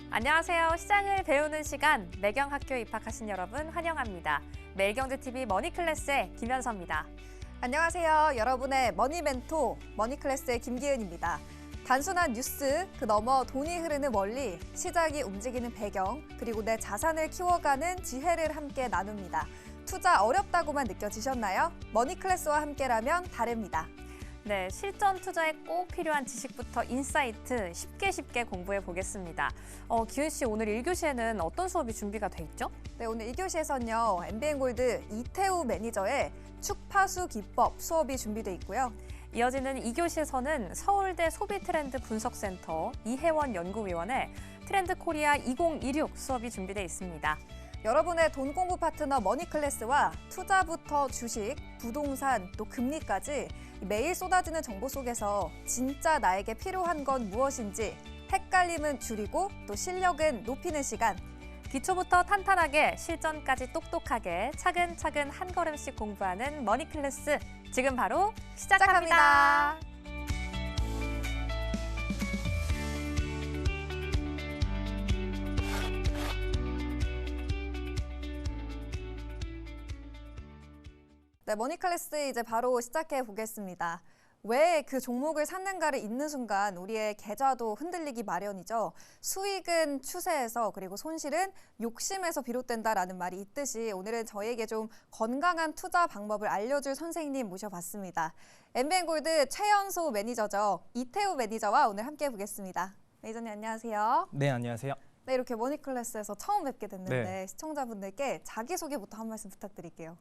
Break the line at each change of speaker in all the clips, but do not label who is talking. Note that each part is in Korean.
안녕하세요. 시장을 배우는 시간, 매경학교에 입학하신 여러분 환영합니다. 매일경제TV 머니클래스의 김현서입니다.
안녕하세요. 여러분의 머니 멘토 머니클래스의 김기은입니다. 단순한 뉴스, 그 너머 돈이 흐르는 원리, 시장이 움직이는 배경, 그리고 내 자산을 키워가는 지혜를 함께 나눕니다. 투자 어렵다고만 느껴지셨나요? 머니클래스와 함께라면 다릅니다.
네, 실전 투자에 꼭 필요한 지식부터 인사이트 쉽게 공부해 보겠습니다. 기은 씨, 오늘 1교시에는 어떤 수업이 준비가 돼 있죠?
네, 오늘 2교시에서는요. MBN골드 이태우 매니저의 축파수 기법 수업이 준비돼 있고요.
이어지는 2교시에서는 서울대 소비트렌드 분석센터 이혜원 연구위원의 트렌드 코리아 2026 수업이 준비돼 있습니다.
여러분의 돈 공부 파트너 머니클래스와 투자부터 주식, 부동산, 또 금리까지 매일 쏟아지는 정보 속에서 진짜 나에게 필요한 건 무엇인지 헷갈림은 줄이고 또 실력은 높이는 시간.
기초부터 탄탄하게 실전까지 똑똑하게 차근차근 한 걸음씩 공부하는 머니클래스. 지금 바로 시작합니다.
네, 머니클래스 이제 바로 시작해 보겠습니다. 왜 그 종목을 샀는가를 잊는 순간 우리의 계좌도 흔들리기 마련이죠. 수익은 추세에서 그리고 손실은 욕심에서 비롯된다라는 말이 있듯이 오늘은 저에게 좀 건강한 투자 방법을 알려줄 선생님 모셔봤습니다. MBN골드 최연소 매니저죠. 이태우 매니저와 오늘 함께 보겠습니다. 매니저님 안녕하세요.
네, 안녕하세요.
네, 이렇게 머니클래스에서 처음 뵙게 됐는데
네.
시청자분들께 자기소개부터 한 말씀 부탁드릴게요.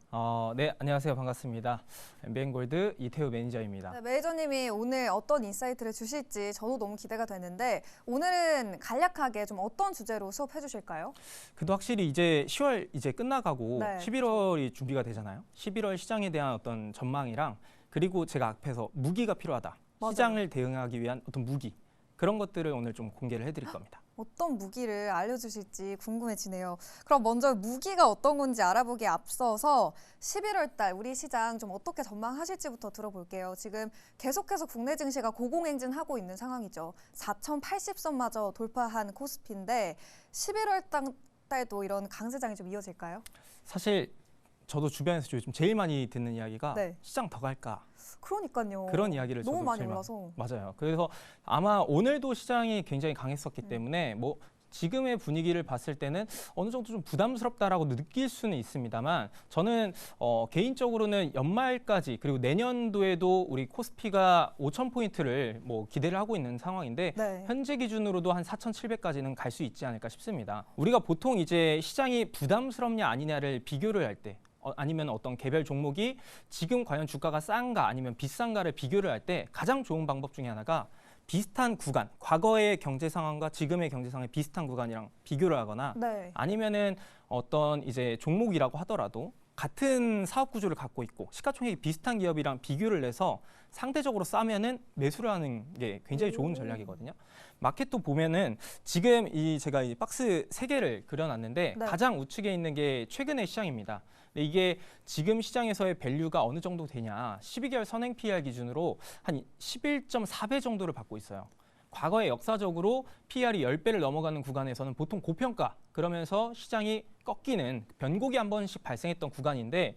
네, 안녕하세요. 반갑습니다. MBN골드 이태우 매니저입니다.
네, 매니저님이 오늘 어떤 인사이트를 주실지 저도 너무 기대가 되는데 오늘은 간략하게 좀 어떤 주제로 수업해 주실까요?
그래도 확실히 이제 10월 이제 끝나가고
네.
11월이 준비가 되잖아요. 11월 시장에 대한 어떤 전망이랑 그리고 제가 앞에서 무기가 필요하다.
맞아요.
시장을 대응하기 위한 어떤 무기. 그런 것들을 오늘 좀 공개를 해드릴 겁니다.
어떤 무기를 알려주실지 궁금해지네요. 그럼 먼저 무기가 어떤 건지 알아보기에 앞서서 11월 달 우리 시장 좀 어떻게 전망하실지부터 들어볼게요. 지금 계속해서 국내 증시가 고공행진하고 있는 상황이죠. 4,080선마저 돌파한 코스피인데 11월 달도 이런 강세장이 좀 이어질까요?
사실 저도 주변에서 요즘 제일 많이 듣는 이야기가
네.
시장 더 갈까?
그러니까요.
그런 이야기를
너무
저도
많이
제일
올라서.
맞아요. 그래서 아마 오늘도 시장이 굉장히 강했었기
음.
때문에 뭐 지금의 분위기를 봤을 때는 어느 정도 좀 부담스럽다라고 느낄 수는 있습니다만 저는 개인적으로는 연말까지 그리고 내년도에도 우리 코스피가 5,000포인트를 뭐 기대를 하고 있는 상황인데
네.
현재 기준으로도 한 4,700까지는 갈 수 있지 않을까 싶습니다. 우리가 보통 이제 시장이 부담스럽냐 아니냐를 비교를 할 때 아니면 어떤 개별 종목이 지금 과연 주가가 싼가 아니면 비싼가를 비교를 할 때 가장 좋은 방법 중에 하나가 비슷한 구간, 과거의 경제 상황과 지금의 경제 상황의 비슷한 구간이랑 비교를 하거나
네.
아니면은 어떤 이제 종목이라고 하더라도 같은 사업 구조를 갖고 있고 시가총액이 비슷한 기업이랑 비교를 해서 상대적으로 싸면은 매수를 하는 게 굉장히 좋은 전략이거든요. 마켓도 보면은 지금 제가 이 박스 3개를 그려놨는데
네.
가장 우측에 있는 게 최근의 시장입니다. 근데 이게 지금 시장에서의 밸류가 어느 정도 되냐 12개월 선행 PER 기준으로 한 11.4배 정도를 받고 있어요. 과거에 역사적으로 PER이 10배를 넘어가는 구간에서는 보통 고평가 그러면서 시장이 꺾이는 변곡이 한 번씩 발생했던 구간인데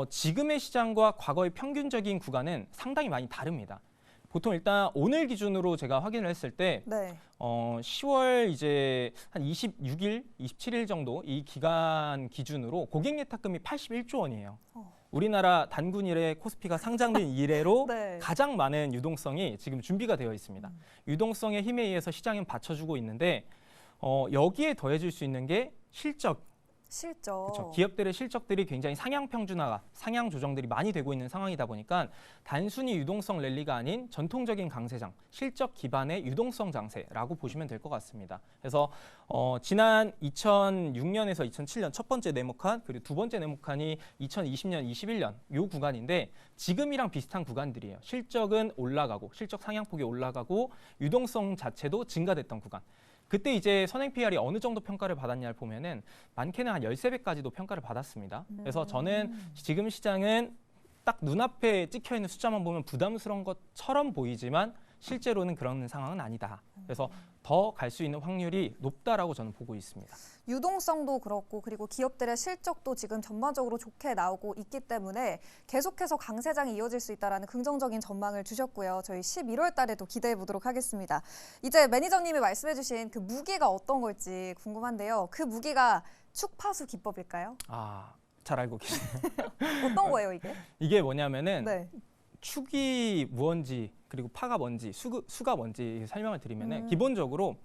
지금의 시장과 과거의 평균적인 구간은 상당히 많이 다릅니다. 보통 일단 오늘 기준으로 제가 확인을 했을 때
네.
10월 이제 한 26일, 27일 정도 이 기간 기준으로 고객 예탁금이 81조 원이에요. 우리나라 단군 이래 코스피가 상장된 이래로
네.
가장 많은 유동성이 지금 준비가 되어 있습니다. 유동성의 힘에 의해서 시장은 받쳐주고 있는데 여기에 더해질 수 있는 게 실적.
실적.
그렇죠. 기업들의 실적들이 굉장히 상향 평준화가, 상향 조정들이 많이 되고 있는 상황이다 보니까 단순히 유동성 랠리가 아닌 전통적인 강세장, 실적 기반의 유동성 장세라고 보시면 될 것 같습니다. 그래서 지난 2006년에서 2007년 첫 번째 네모칸 그리고 두 번째 네모칸이 2020년, 21년 요 구간인데 지금이랑 비슷한 구간들이에요. 실적은 올라가고 실적 상향폭이 올라가고 유동성 자체도 증가됐던 구간. 그때 이제 선행 PR이 어느 정도 평가를 받았냐를 보면은 많게는 한 13배까지도 평가를 받았습니다. 그래서 저는 지금 시장은 딱 눈앞에 찍혀 있는 숫자만 보면 부담스러운 것처럼 보이지만 실제로는 그런 상황은 아니다. 그래서 더 갈 수 있는 확률이 높다라고 저는 보고 있습니다.
유동성도 그렇고 그리고 기업들의 실적도 지금 전반적으로 좋게 나오고 있기 때문에 계속해서 강세장이 이어질 수 있다라는 긍정적인 전망을 주셨고요. 저희 11월 달에도 기대해 보도록 하겠습니다. 이제 매니저님이 말씀해 주신 그 무기가 어떤 걸지 궁금한데요. 그 무기가 축파수 기법일까요?
잘 알고 계시네요.
어떤 거예요, 이게?
이게 뭐냐면은
네.
축이 무언지 그리고 파가 뭔지 수가 뭔지 설명을 드리면은 기본적으로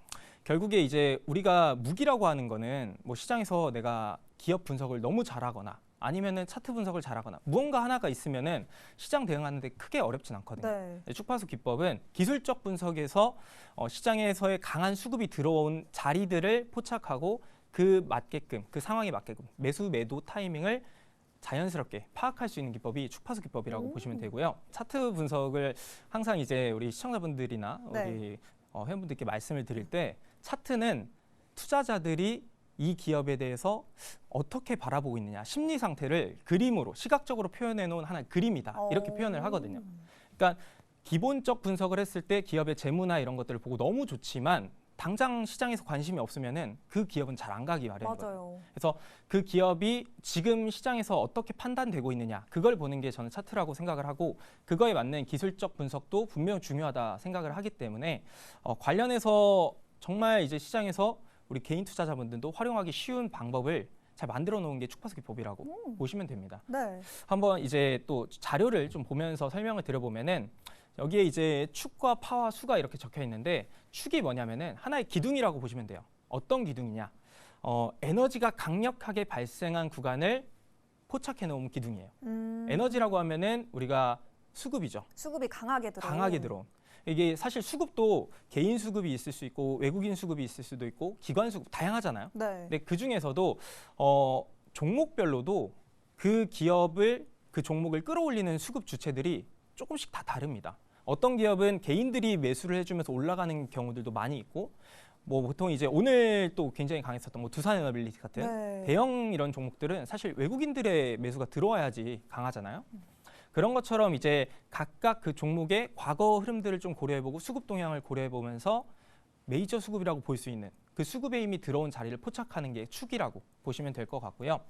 결국에 이제 우리가 무기라고 하는 거는 뭐 시장에서 내가 기업 분석을 너무 잘하거나 아니면은 차트 분석을 잘하거나 무언가 하나가 있으면은 시장 대응하는데 크게 어렵진 않거든요.
네.
축파수 기법은 기술적 분석에서 시장에서의 강한 수급이 들어온 자리들을 포착하고 그 맞게끔 그 상황에 맞게끔 매수 매도 타이밍을 자연스럽게 파악할 수 있는 기법이 축파수 기법이라고 보시면 되고요. 차트 분석을 항상 이제 우리 시청자분들이나
네.
우리 회원분들께 말씀을 드릴 때 차트는 투자자들이 이 기업에 대해서 어떻게 바라보고 있느냐 심리 상태를 그림으로 시각적으로 표현해 놓은 하나의 그림이다 이렇게 표현을 하거든요. 그러니까 기본적 분석을 했을 때 기업의 재무나 이런 것들을 보고 너무 좋지만 당장 시장에서 관심이 없으면은 그 기업은 잘 안 가기 마련이거든요.
맞아요.
그래서 그 기업이 지금 시장에서 어떻게 판단되고 있느냐 그걸 보는 게 저는 차트라고 생각을 하고 그거에 맞는 기술적 분석도 분명 중요하다 생각을 하기 때문에 관련해서 정말 이제 시장에서 우리 개인 투자자분들도 활용하기 쉬운 방법을 잘 만들어 놓은 게 축파수 기법이라고 보시면 됩니다.
네.
한번 이제 또 자료를 좀 보면서 설명을 드려보면은 여기에 이제 축과 파와 수가 이렇게 적혀 있는데 축이 뭐냐면은 하나의 기둥이라고 보시면 돼요. 어떤 기둥이냐? 에너지가 강력하게 발생한 구간을 포착해 놓은 기둥이에요. 에너지라고 하면은 우리가 수급이죠.
수급이 강하게 들어요.
강하게 들어온. 이게 사실 수급도 개인 수급이 있을 수 있고 외국인 수급이 있을 수도 있고 기관 수급 다양하잖아요.
네.
근데 그 중에서도 종목별로도 그 기업을 그 종목을 끌어올리는 수급 주체들이 조금씩 다 다릅니다. 어떤 기업은 개인들이 매수를 해주면서 올라가는 경우들도 많이 있고, 뭐 보통 이제 오늘 또 굉장히 강했었던 뭐 두산에너빌리티 같은
네.
대형 이런 종목들은 사실 외국인들의 매수가 들어와야지 강하잖아요. 그런 것처럼 이제 각각 그 종목의 과거 흐름들을 좀 고려해보고 수급 동향을 고려해보면서 메이저 수급이라고 볼 수 있는 그 수급에 이미 들어온 자리를 포착하는 게 축이라고 보시면 될 것 같고요.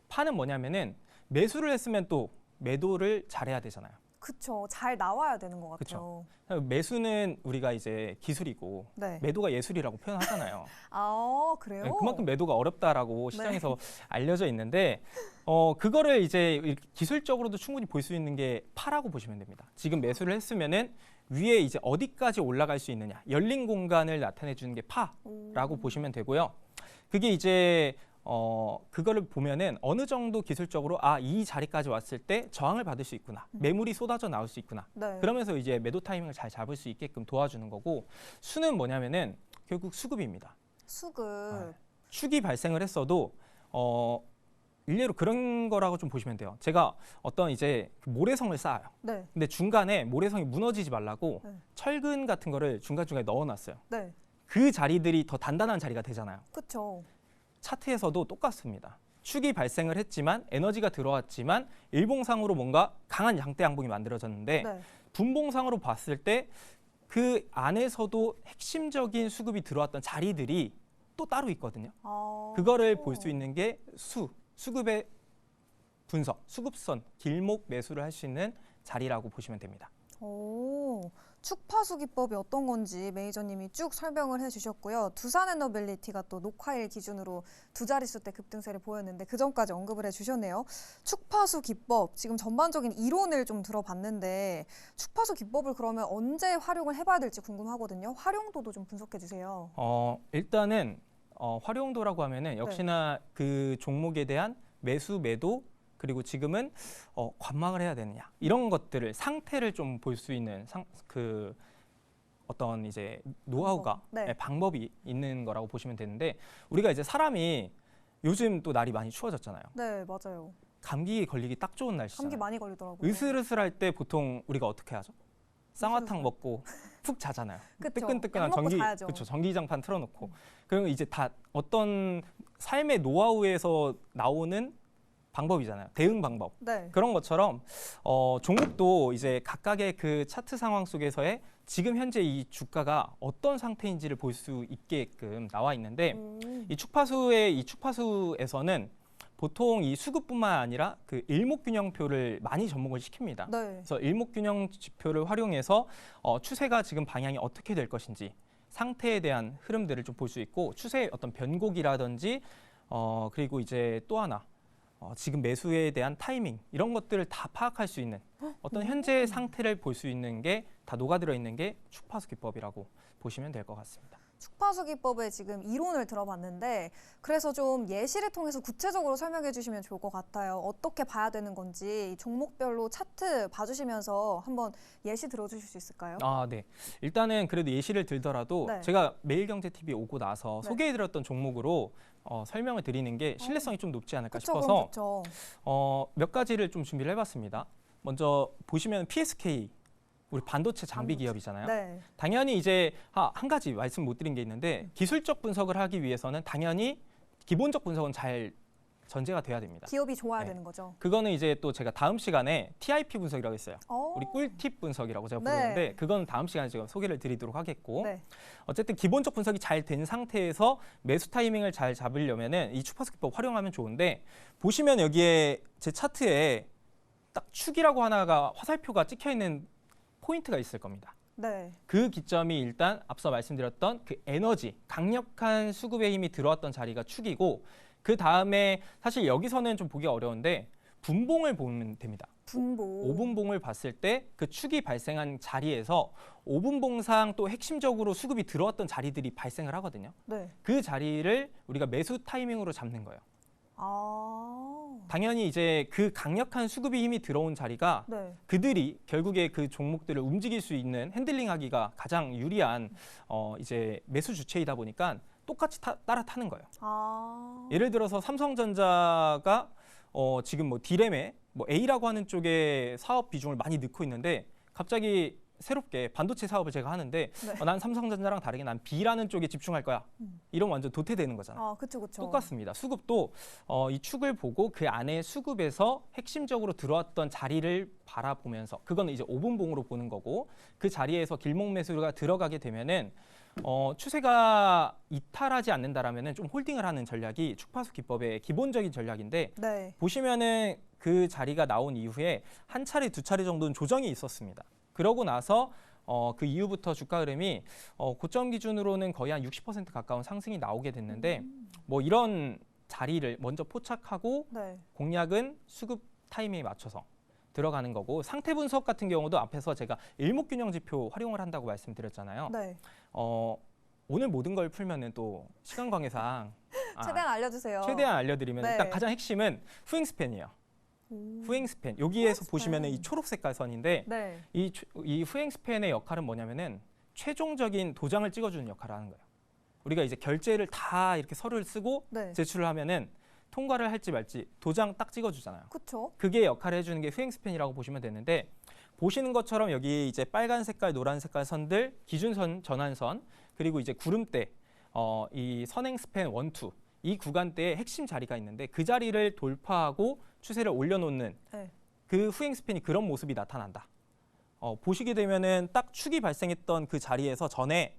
파는 뭐냐면은 매수를 했으면 또 매도를 잘해야 되잖아요.
그쵸. 잘 나와야 되는 것 같아요.
매수는 우리가 이제 기술이고
네.
매도가 예술이라고 표현하잖아요.
그래요?
네, 그만큼 매도가 어렵다라고 시장에서 알려져 있는데 그거를 이제 기술적으로도 충분히 볼 수 있는 게 파라고 보시면 됩니다. 지금 매수를 했으면은 위에 이제 어디까지 올라갈 수 있느냐 열린 공간을 나타내 주는 게 파라고 보시면 되고요. 그게 이제 그거를 보면은 어느 정도 기술적으로 이 자리까지 왔을 때 저항을 받을 수 있구나. 매물이 쏟아져 나올 수 있구나.
네.
그러면서 이제 매도 타이밍을 잘 잡을 수 있게끔 도와주는 거고 수는 뭐냐면은 결국 수급입니다.
수급.
축이 발생을 했어도 일례로 그런 거라고 좀 보시면 돼요. 제가 어떤 이제 모래성을 쌓아요.
네.
근데 중간에 모래성이 무너지지 말라고
네.
철근 같은 거를 중간중간에 넣어놨어요.
네.
그 자리들이 더 단단한 자리가 되잖아요.
그쵸.
차트에서도 똑같습니다. 축이 발생을 했지만 에너지가 들어왔지만 일봉상으로 뭔가 강한 양대 양봉이 만들어졌는데
네.
분봉상으로 봤을 때 그 안에서도 핵심적인 수급이 들어왔던 자리들이 또 따로 있거든요. 그거를 볼 수 있는 게 수급의 분석, 수급선, 길목 매수를 할 수 있는 자리라고 보시면 됩니다.
축파수 기법이 어떤 건지 매니저님이 쭉 설명을 해주셨고요. 두산에너빌리티가 또 녹화일 기준으로 두 자릿수 대 급등세를 보였는데 그 전까지 언급을 해주셨네요. 축파수 기법, 지금 전반적인 이론을 좀 들어봤는데 축파수 기법을 그러면 언제 활용을 해봐야 될지 궁금하거든요. 활용도도 좀 분석해 주세요.
일단은 활용도라고 하면은 역시나 그 종목에 대한 매수, 매도 그리고 지금은 관망을 해야 되느냐 이런 것들을 상태를 좀 볼 수 있는 그 어떤 이제 노하우가 방법이 있는 거라고 보시면 되는데 우리가 이제 사람이 요즘 또 날이 많이 추워졌잖아요.
네, 맞아요.
감기 걸리기 딱 좋은 날씨잖아요.
감기 많이 걸리더라고요.
으슬으슬할 때 보통 우리가 어떻게 하죠? 쌍화탕 먹고 푹 자잖아요. 뜨끈뜨끈한 전기장판 틀어놓고 그러면 이제 다 어떤 삶의 노하우에서 나오는 방법이잖아요. 대응 방법.
네.
그런 것처럼 종목도 이제 각각의 그 차트 상황 속에서의 지금 현재 이 주가가 어떤 상태인지를 볼 수 있게끔 나와 있는데 이 축파수에서는 보통 이 수급뿐만 아니라 그 일목균형표를 많이 접목을 시킵니다.
네.
그래서 일목균형 지표를 활용해서 추세가 지금 방향이 어떻게 될 것인지 상태에 대한 흐름들을 좀 볼 수 있고 추세의 어떤 변곡이라든지 그리고 이제 또 하나 지금 매수에 대한 타이밍 이런 것들을 다 파악할 수 있는 어떤 현재의 상태를 볼 수 있는 게 다 녹아들어 있는 게 축파수 기법이라고 보시면 될 것 같습니다.
축파수 기법의 지금 이론을 들어봤는데 그래서 좀 예시를 통해서 구체적으로 설명해 주시면 좋을 것 같아요. 어떻게 봐야 되는 건지 종목별로 차트 봐주시면서 한번 예시 들어주실 수 있을까요?
아, 네. 일단은 그래도 예시를 들더라도
네.
제가 매일경제TV 오고 나서
네.
소개해드렸던 종목으로 설명을 드리는 게 신뢰성이 좀 높지 않을까
그쵸,
싶어서
그럼 좋죠.
몇 가지를 좀 준비를 해봤습니다. 먼저 보시면 PSK 우리 반도체 장비 기업이잖아요.
네.
당연히 이제 한 가지 말씀 못 드린 게 있는데 기술적 분석을 하기 위해서는 당연히 기본적 분석은 잘 전제가 돼야 됩니다.
기업이 좋아야
네.
되는 거죠.
그거는 이제 또 제가 다음 시간에 TIP 분석이라고 했어요. 우리
오.
꿀팁 분석이라고 제가
네.
부르는데 그건 다음 시간에 제가 소개를 드리도록 하겠고
네.
어쨌든 기본적 분석이 잘 된 상태에서 매수 타이밍을 잘 잡으려면은 이 축파수 기법 활용하면 좋은데 보시면 여기에 제 차트에 딱 축이라고 하나가 화살표가 찍혀 있는 포인트가 있을 겁니다.
네.
그 기점이 일단 앞서 말씀드렸던 그 에너지, 강력한 수급의 힘이 들어왔던 자리가 축이고 그 다음에 사실 여기서는 좀 보기 어려운데 분봉을 보면 됩니다.
분보.
5분봉을 봤을 때 그 축이 발생한 자리에서 5분봉상 또 핵심적으로 수급이 들어왔던 자리들이 발생을 하거든요.
네.
그 자리를 우리가 매수 타이밍으로 잡는 거예요.
아.
당연히 이제 그 강력한 수급의 힘이 들어온 자리가
네.
그들이 결국에 그 종목들을 움직일 수 있는 핸들링하기가 가장 유리한 이제 매수 주체이다 보니까 똑같이 따라 타는 거예요.
아.
예를 들어서 삼성전자가 지금 뭐 디램에 뭐 A라고 하는 쪽에 사업 비중을 많이 넣고 있는데 갑자기 새롭게 반도체 사업을 제가 하는데
네.
난 삼성전자랑 다르게 난 B라는 쪽에 집중할 거야. 이러면 완전 도태되는 거잖아요.
아, 그쵸, 그쵸.
똑같습니다. 수급도 이 축을 보고 그 안에 수급에서 핵심적으로 들어왔던 자리를 바라보면서 그거는 이제 5분봉으로 보는 거고 그 자리에서 길목 매수가 들어가게 되면은 추세가 이탈하지 않는다라면은 좀 홀딩을 하는 전략이 축파수 기법의 기본적인 전략인데
네.
보시면은 그 자리가 나온 이후에 한 차례 두 차례 정도는 조정이 있었습니다. 그러고 나서 그 이후부터 주가 흐름이 고점 기준으로는 거의 한 60% 가까운 상승이 나오게 됐는데 뭐 이런 자리를 먼저 포착하고
네.
공략은 수급 타이밍에 맞춰서 들어가는 거고 상태 분석 같은 경우도 앞에서 제가 일목균형 지표 활용을 한다고 말씀드렸잖아요.
네.
오늘 모든 걸 풀면은 또 시간 관계상
최대한 알려주세요.
최대한 알려드리면
네.
일단 가장 핵심은 후행 스팬이에요. 후행 스팬 여기에서
스팬.
보시면은 이 초록 색깔 선인데
네.
이 후행 스팬의 역할은 뭐냐면은 최종적인 도장을 찍어주는 역할을 하는 거예요. 우리가 이제 결제를 다 이렇게 서류를 쓰고
네.
제출을 하면은 통과를 할지 말지 도장 딱 찍어주잖아요.
그쵸.
그게 역할을 해주는 게 후행 스팬이라고 보시면 되는데 보시는 것처럼 여기 이제 빨간 색깔, 노란 색깔 선들, 기준선, 전환선 그리고 이제 구름대, 이 선행 스팬 1, 2 이 구간대에 핵심 자리가 있는데 그 자리를 돌파하고 추세를 올려놓는
네.
그 후행 스팬이 그런 모습이 나타난다. 보시게 되면은 딱 축이 발생했던 그 자리에서 전에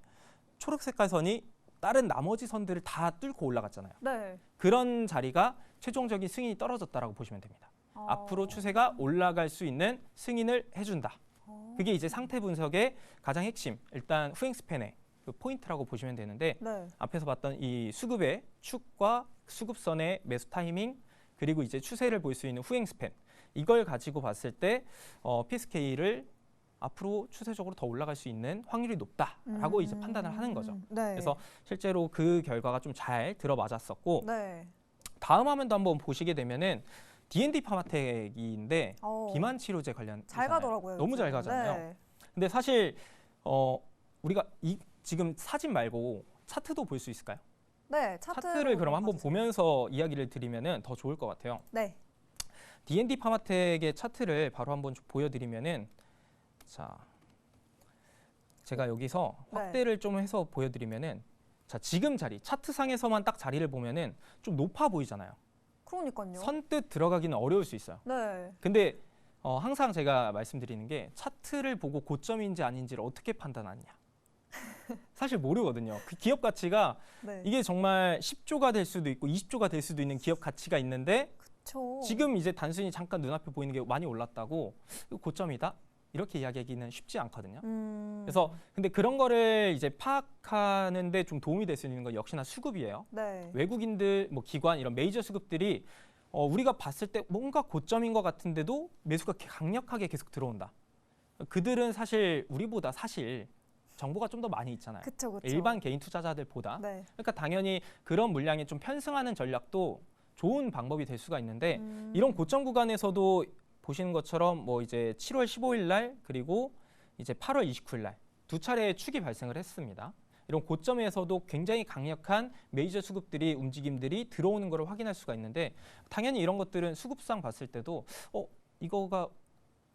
초록 색깔 선이 다른 나머지 선들을 다 뚫고 올라갔잖아요.
네.
그런 자리가 최종적인 승인이 떨어졌다라고 보시면 됩니다. 앞으로 추세가 올라갈 수 있는 승인을 해준다. 그게 이제 상태 분석의 가장 핵심, 일단 후행 스팬의 그 포인트라고 보시면 되는데
네.
앞에서 봤던 이 수급의 축과 수급선의 매수 타이밍 그리고 이제 추세를 볼 수 있는 후행 스팬 이걸 가지고 봤을 때 PSK를 앞으로 추세적으로 더 올라갈 수 있는 확률이 높다라고 이제 판단을 하는 거죠.
네.
그래서 실제로 그 결과가 좀 잘 들어맞았었고
네.
다음 화면도 한번 보시게 되면은 D&D 파마텍인데
어,
비만 치료제 관련
잘 가더라고요.
너무
요즘.
잘 가잖아요.
네.
근데 사실 우리가 지금 사진 말고 차트도 볼 수 있을까요?
네.
차트를 그럼 한번 보면서 이야기를 드리면은 더 좋을 것 같아요.
네.
D&D 파마텍의 차트를 바로 한번 좀 보여드리면은 자 제가 여기서
네.
확대를 좀 해서 보여드리면은 자 지금 자리 차트상에서만 딱 자리를 보면은 좀 높아 보이잖아요.
그러니까요.
선뜻 들어가기는 어려울 수 있어요.
네.
근데 항상 제가 말씀드리는 게 차트를 보고 고점인지 아닌지를 어떻게 판단하느냐. 사실 모르거든요. 그 기업 가치가
네.
이게 정말 10조가 될 수도 있고 20조가 될 수도 있는 기업 가치가 있는데
그쵸.
지금 이제 단순히 잠깐 눈앞에 보이는 게 많이 올랐다고 이거 고점이다? 이렇게 이야기하기는 쉽지 않거든요. 그래서 근데 그런 거를 이제 파악하는데 좀 도움이 될 수 있는 건 역시나 수급이에요.
네.
외국인들, 뭐 기관 이런 메이저 수급들이 우리가 봤을 때 뭔가 고점인 것 같은데도 매수가 강력하게 계속 들어온다. 그들은 사실 우리보다 사실 정보가 좀 더 많이 있잖아요.
그쵸, 그쵸.
일반 개인 투자자들보다.
네.
그러니까 당연히 그런 물량에 좀 편승하는 전략도 좋은 방법이 될 수가 있는데 이런 고점 구간에서도 보시는 것처럼 뭐 이제 7월 15일 날 그리고 이제 8월 29일 날 두 차례의 축이 발생을 했습니다. 이런 고점에서도 굉장히 강력한 메이저 수급들이 움직임들이 들어오는 것을 확인할 수가 있는데 당연히 이런 것들은 수급상 봤을 때도 이거가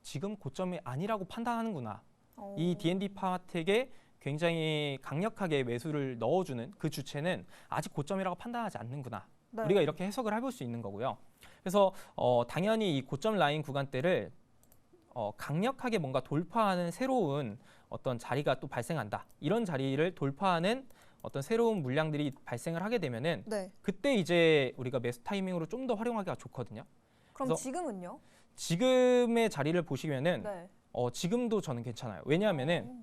지금 고점이 아니라고 판단하는구나. 이 D&D 파마텍에 굉장히 강력하게 매수를 넣어주는 그 주체는 아직 고점이라고 판단하지 않는구나.
네.
우리가 이렇게 해석을 해볼 수 있는 거고요. 그래서 당연히 이 고점 라인 구간대를 강력하게 뭔가 돌파하는 새로운 어떤 자리가 또 발생한다. 이런 자리를 돌파하는 어떤 새로운 물량들이 발생을 하게 되면은
네.
그때 이제 우리가 매수 타이밍으로 좀 더 활용하기가 좋거든요.
그럼
그래서
지금은요?
지금의 자리를 보시면은
네.
지금도 저는 괜찮아요. 왜냐하면은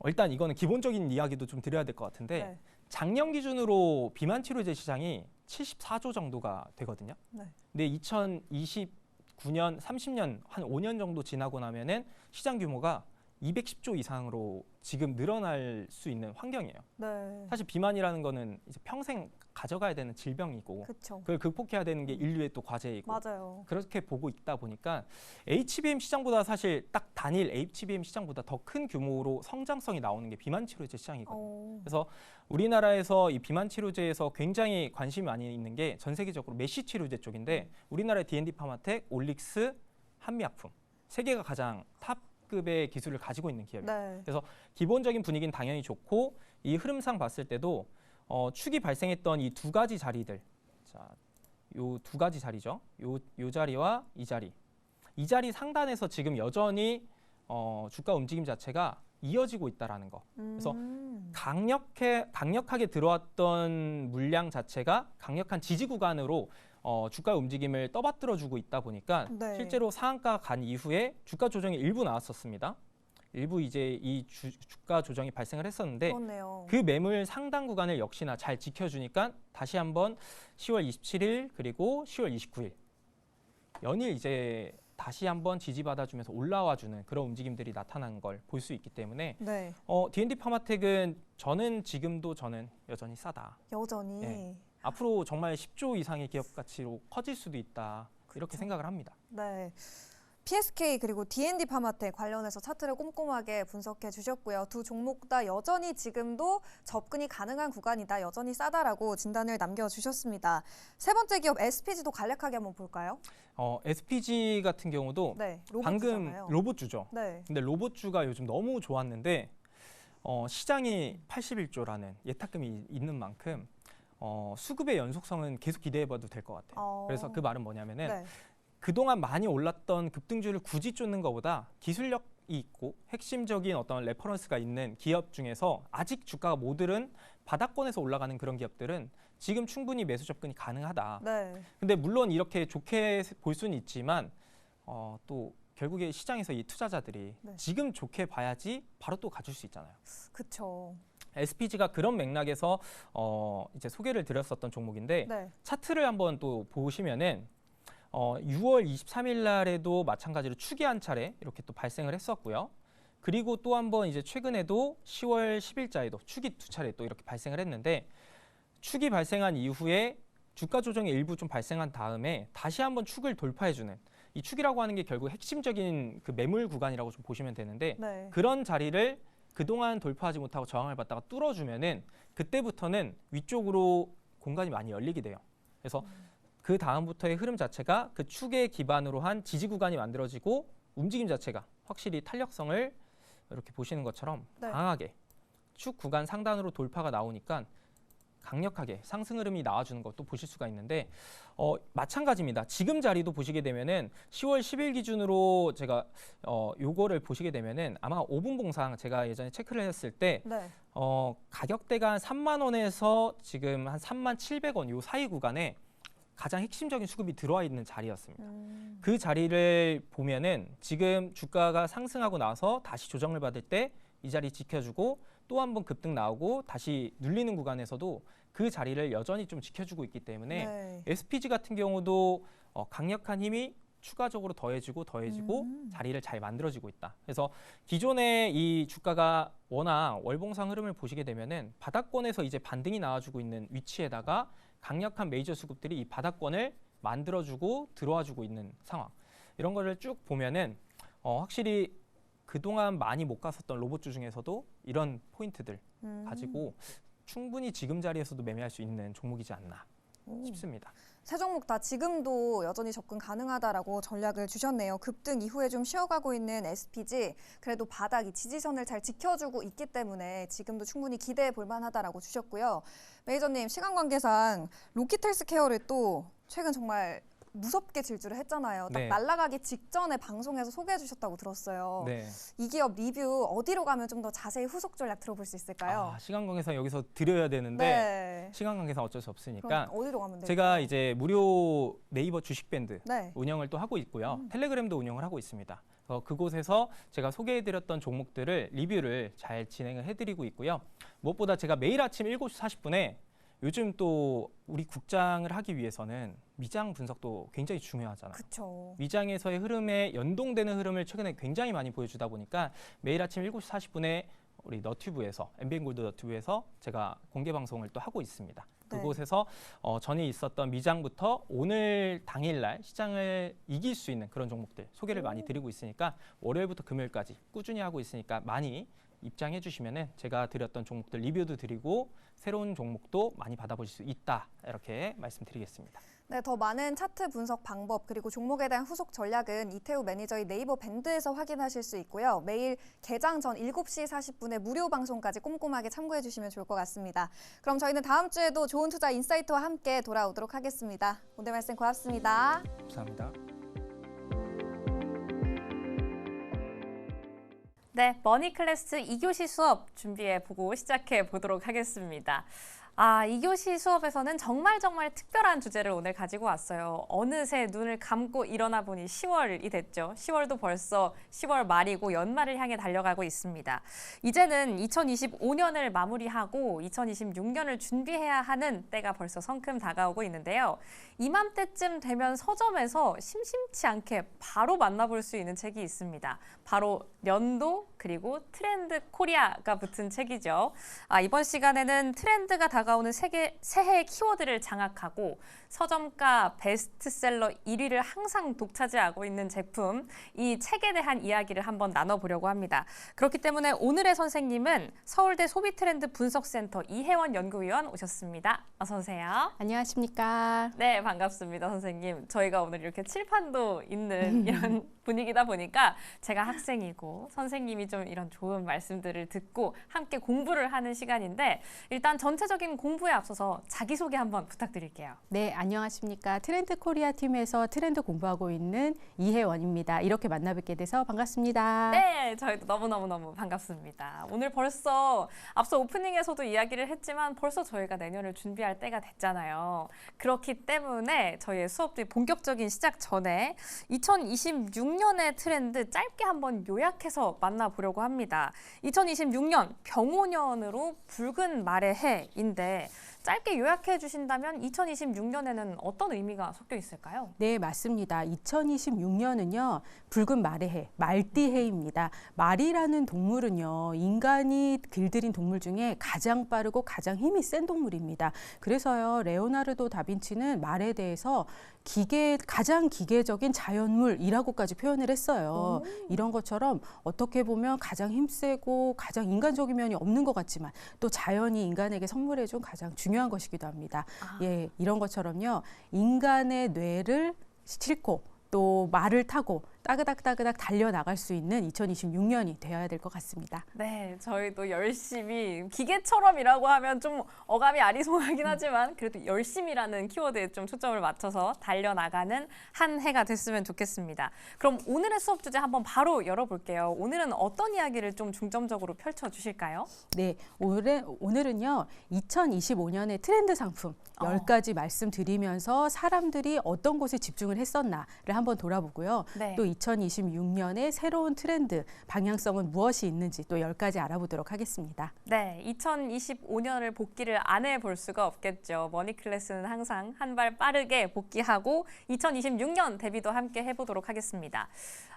일단 이거는 기본적인 이야기도 좀 드려야 될 것 같은데
네.
작년 기준으로 비만 치료제 시장이 74조 정도가 되거든요.
네.
근데 2029년, 30년 한 5년 정도 지나고 나면은 시장 규모가 210조 이상으로 지금 늘어날 수 있는 환경이에요.
네.
사실 비만이라는 거는 이제 평생 가져가야 되는 질병이고
그쵸.
그걸 극복해야 되는 게 인류의 또 과제이고
맞아요.
그렇게 보고 있다 보니까 HBM 시장보다 사실 딱 단일 HBM 시장보다 더 큰 규모로 성장성이 나오는 게 비만 치료제 시장이거든요. 그래서 우리나라에서 이 비만 치료제에서 굉장히 관심이 많이 있는 게 전 세계적으로 메쉬 치료제 쪽인데 우리나라의 D&D 파마텍, 올릭스, 한미약품 세 개가 가장 탑급의 기술을 가지고 있는 기업이에요.
네.
그래서 기본적인 분위기는 당연히 좋고 이 흐름상 봤을 때도 축이 발생했던 이 두 가지 자리들, 자, 요 두 가지 자리죠. 요 자리와 이 자리, 이 자리 상단에서 지금 여전히 주가 움직임 자체가 이어지고 있다라는 거. 그래서 강력하게 들어왔던 물량 자체가 강력한 지지 구간으로 주가 움직임을 떠받들어주고 있다 보니까
네.
실제로 상한가 간 이후에 주가 조정이 일부 나왔었습니다. 일부 이제 이 주가 조정이 발생을 했었는데
그렇네요.
그 매물 상당 구간을 역시나 잘 지켜주니까 다시 한번 10월 27일 그리고 10월 29일 연일 이제 다시 한번 지지받아주면서 올라와주는 그런 움직임들이 나타난 걸 볼 수 있기 때문에
네.
D&D 파마텍은 저는 여전히 싸다.
여전히.
네. 앞으로 정말 10조 이상의 기업 가치로 커질 수도 있다. 이렇게 생각을 합니다.
네. PSK 그리고 D&D 파마텍 관련해서 차트를 꼼꼼하게 분석해 주셨고요. 두 종목 다 여전히 지금도 접근이 가능한 구간이다. 여전히 싸다라고 진단을 남겨주셨습니다. 세 번째 기업 SPG도 간략하게 한번 볼까요?
SPG 같은 경우도
네.
방금
로봇주잖아요.
로봇주죠.
네.
근데 로봇주가 요즘 너무 좋았는데 시장이 81조라는 예탁금이 있는 만큼 수급의 연속성은 계속 기대해봐도 될 것 같아요. 그래서 그 말은 뭐냐면은
네.
그동안 많이 올랐던 급등주를 굳이 쫓는 것보다 기술력이 있고 핵심적인 어떤 레퍼런스가 있는 기업 중에서 아직 주가가 못 오른 바닥권에서 올라가는 그런 기업들은 지금 충분히 매수 접근이 가능하다.
네.
근데 물론 이렇게 좋게 볼 수는 있지만 또 결국에 시장에서 이 투자자들이
네.
지금 좋게 봐야지 바로 또 가줄 수 있잖아요.
그쵸.
SPG가 그런 맥락에서 이제 소개를 드렸었던 종목인데
네.
차트를 한번 또 보시면은 6월 23일 날에도 마찬가지로 축이 한 차례 이렇게 또 발생을 했었고요. 그리고 또 한 번 이제 최근에도 10월 10일자에도 축이 두 차례 또 이렇게 발생을 했는데 축이 발생한 이후에 주가 조정이 일부 좀 발생한 다음에 다시 한번 축을 돌파해주는 이 축이라고 하는 게 결국 핵심적인 그 매물 구간이라고 좀 보시면 되는데
네.
그런 자리를 그동안 돌파하지 못하고 저항을 받다가 뚫어주면은 그때부터는 위쪽으로 공간이 많이 열리게 돼요. 그래서 그 다음부터의 흐름 자체가 그 축의 기반으로 한 지지 구간이 만들어지고 움직임 자체가 확실히 탄력성을 이렇게 보시는 것처럼
네.
강하게 축 구간 상단으로 돌파가 나오니까 강력하게 상승 흐름이 나와주는 것도 보실 수가 있는데 마찬가지입니다. 지금 자리도 보시게 되면은 10월 10일 기준으로 제가 요거를 보시게 되면은 아마 5분 봉상 제가 예전에 체크를 했을 때
네.
가격대가 한 3만 원에서 지금 한 3만 700원 요 사이 구간에 가장 핵심적인 수급이 들어와 있는 자리였습니다. 그 자리를 보면은 지금 주가가 상승하고 나서 다시 조정을 받을 때 이 자리 지켜주고 또 한 번 급등 나오고 다시 눌리는 구간에서도 그 자리를 여전히 좀 지켜주고 있기 때문에
네.
SPG 같은 경우도 강력한 힘이 추가적으로 더해지고 자리를 잘 만들어지고 있다. 그래서 기존에 이 주가가 워낙 월봉상 흐름을 보시게 되면은 바닥권에서 이제 반등이 나와주고 있는 위치에다가 강력한 메이저 수급들이 이 바닥권을 만들어주고 들어와주고 있는 상황. 이런 거를 쭉 보면은 확실히 그동안 많이 못 갔었던 로봇주 중에서도 이런 포인트들 가지고 충분히 지금 자리에서도 매매할 수 있는 종목이지 않나 싶습니다.
세 종목 다 지금도 여전히 접근 가능하다라고 전략을 주셨네요. 급등 이후에 좀 쉬어가고 있는 SPG, 그래도 바닥 이 지지선을 잘 지켜주고 있기 때문에 지금도 충분히 기대해 볼 만하다라고 주셨고요. 매니저님, 시간 관계상 로키텔스케어를 또 최근 정말 무섭게 질주를 했잖아요. 딱
네.
날아가기 직전에 방송에서 소개해 주셨다고 들었어요.
네.
이 기업 리뷰 어디로 가면 좀 더 자세히 후속 전략 들어볼 수 있을까요?
시간 관계상 여기서 드려야 되는데
네.
시간 관계상 어쩔 수 없으니까
그럼 어디로 가면 될까요?
제가 이제 무료 네이버 주식밴드
네.
운영을 또 하고 있고요. 텔레그램도 운영을 하고 있습니다. 그곳에서 제가 소개해드렸던 종목들을 리뷰를 잘 진행을 해드리고 있고요. 무엇보다 제가 매일 아침 7시 40분에 요즘 또 우리 국장을 하기 위해서는 미장 분석도 굉장히 중요하잖아요.
그렇죠.
미장에서의 흐름에 연동되는 흐름을 최근에 굉장히 많이 보여주다 보니까 매일 아침 7시 40분에 우리 너튜브에서 MBN골드 너튜브에서 제가 공개 방송을 또 하고 있습니다.
네.
그곳에서 전에 있었던 미장부터 오늘 당일날 시장을 이길 수 있는 그런 종목들 소개를 많이 드리고 있으니까 월요일부터 금요일까지 꾸준히 하고 있으니까 많이 입장해 주시면은 제가 드렸던 종목들 리뷰도 드리고 새로운 종목도 많이 받아보실 수 있다 이렇게 말씀드리겠습니다.
네, 더 많은 차트 분석 방법 그리고 종목에 대한 후속 전략은 이태우 매니저의 네이버 밴드에서 확인하실 수 있고요. 매일 개장 전 7시 40분에 무료 방송까지 꼼꼼하게 참고해 주시면 좋을 것 같습니다. 그럼 저희는 다음 주에도 좋은 투자 인사이트와 함께 돌아오도록 하겠습니다. 오늘 말씀 고맙습니다.
감사합니다.
네, 머니클래스 2교시 수업 준비해 보고 시작해 보도록 하겠습니다. 2교시 수업에서는 정말 특별한 주제를 오늘 가지고 왔어요. 어느새 눈을 감고 일어나 보니 10월이 됐죠. 10월도 벌써 10월 말이고 연말을 향해 달려가고 있습니다. 이제는 2025년을 마무리하고 2026년을 준비해야 하는 때가 벌써 성큼 다가오고 있는데요. 이맘때쯤 되면 서점에서 심심치 않게 바로 만나볼 수 있는 책이 있습니다. 바로 연도 그리고 트렌드 코리아가 붙은 책이죠. 이번 시간에는 트렌드가 다가오는 새해 키워드를 장악하고 서점가 베스트셀러 1위를 항상 독차지하고 있는 제품, 이 책에 대한 이야기를 한번 나눠보려고 합니다. 그렇기 때문에 오늘의 선생님은 서울대 소비트렌드 분석센터 이혜원 연구위원 오셨습니다. 어서 오세요.
안녕하십니까.
네, 반갑습니다, 선생님. 저희가 오늘 이렇게 칠판도 있는 이런 분위기다 보니까 제가 학생이고 선생님이 좀 이런 좋은 말씀들을 듣고 함께 공부를 하는 시간인데 일단 전체적인 공부에 앞서서 자기소개 한번 부탁드릴게요.
네, 안녕하십니까. 트렌드 코리아 팀에서 트렌드 공부하고 있는 이혜원입니다. 이렇게 만나뵙게 돼서 반갑습니다.
네, 저희도 너무너무 반갑습니다. 오늘 벌써 앞서 오프닝에서도 이야기를 했지만 벌써 저희가 내년을 준비할 때가 됐잖아요. 그렇기 때문에 저희의 수업들이 본격적인 시작 전에 2026년의 트렌드 짧게 한번 요약해서 만나보려고 합니다. 2026년 병오년으로 붉은 말의 해인데 짧게 요약해 주신다면 2026년에는 어떤 의미가 섞여 있을까요?
네, 맞습니다. 2026년은요, 붉은 말의 해, 말띠해입니다. 말이라는 동물은요, 인간이 길들인 동물 중에 가장 빠르고 가장 힘이 센 동물입니다. 그래서요, 레오나르도 다빈치는 말에 대해서 가장 기계적인 자연물이라고까지 표현을 했어요. 이런 것처럼 어떻게 보면 가장 힘세고 가장 인간적인 면이 없는 것 같지만 또 자연이 인간에게 선물해준 가장 중요한 것이기도 합니다. 이런 것처럼요, 인간의 뇌를 싣고 또 말을 타고 따그닥 달려나갈 수 있는 2026년이 되어야 될 것 같습니다.
네, 저희도 열심히 기계처럼이라고 하면 좀 어감이 아리송하긴 하지만 그래도 열심히라는 키워드에 좀 초점을 맞춰서 달려나가는 한 해가 됐으면 좋겠습니다. 그럼 오늘의 수업 주제 한번 바로 열어볼게요. 오늘은 어떤 이야기를 좀 중점적으로 펼쳐주실까요?
네, 오늘은요 2025년의 트렌드 상품 10가지 말씀드리면서 사람들이 어떤 곳에 집중을 했었나를 한번 돌아보고요.
네.
또 2026년의 새로운 트렌드, 방향성은 무엇이 있는지 또 10가지 알아보도록 하겠습니다.
네, 2025년을 복귀를 안 해볼 수가 없겠죠. 머니클래스는 항상 한 발 빠르게 복귀하고 2026년 데뷔도 함께 해보도록 하겠습니다.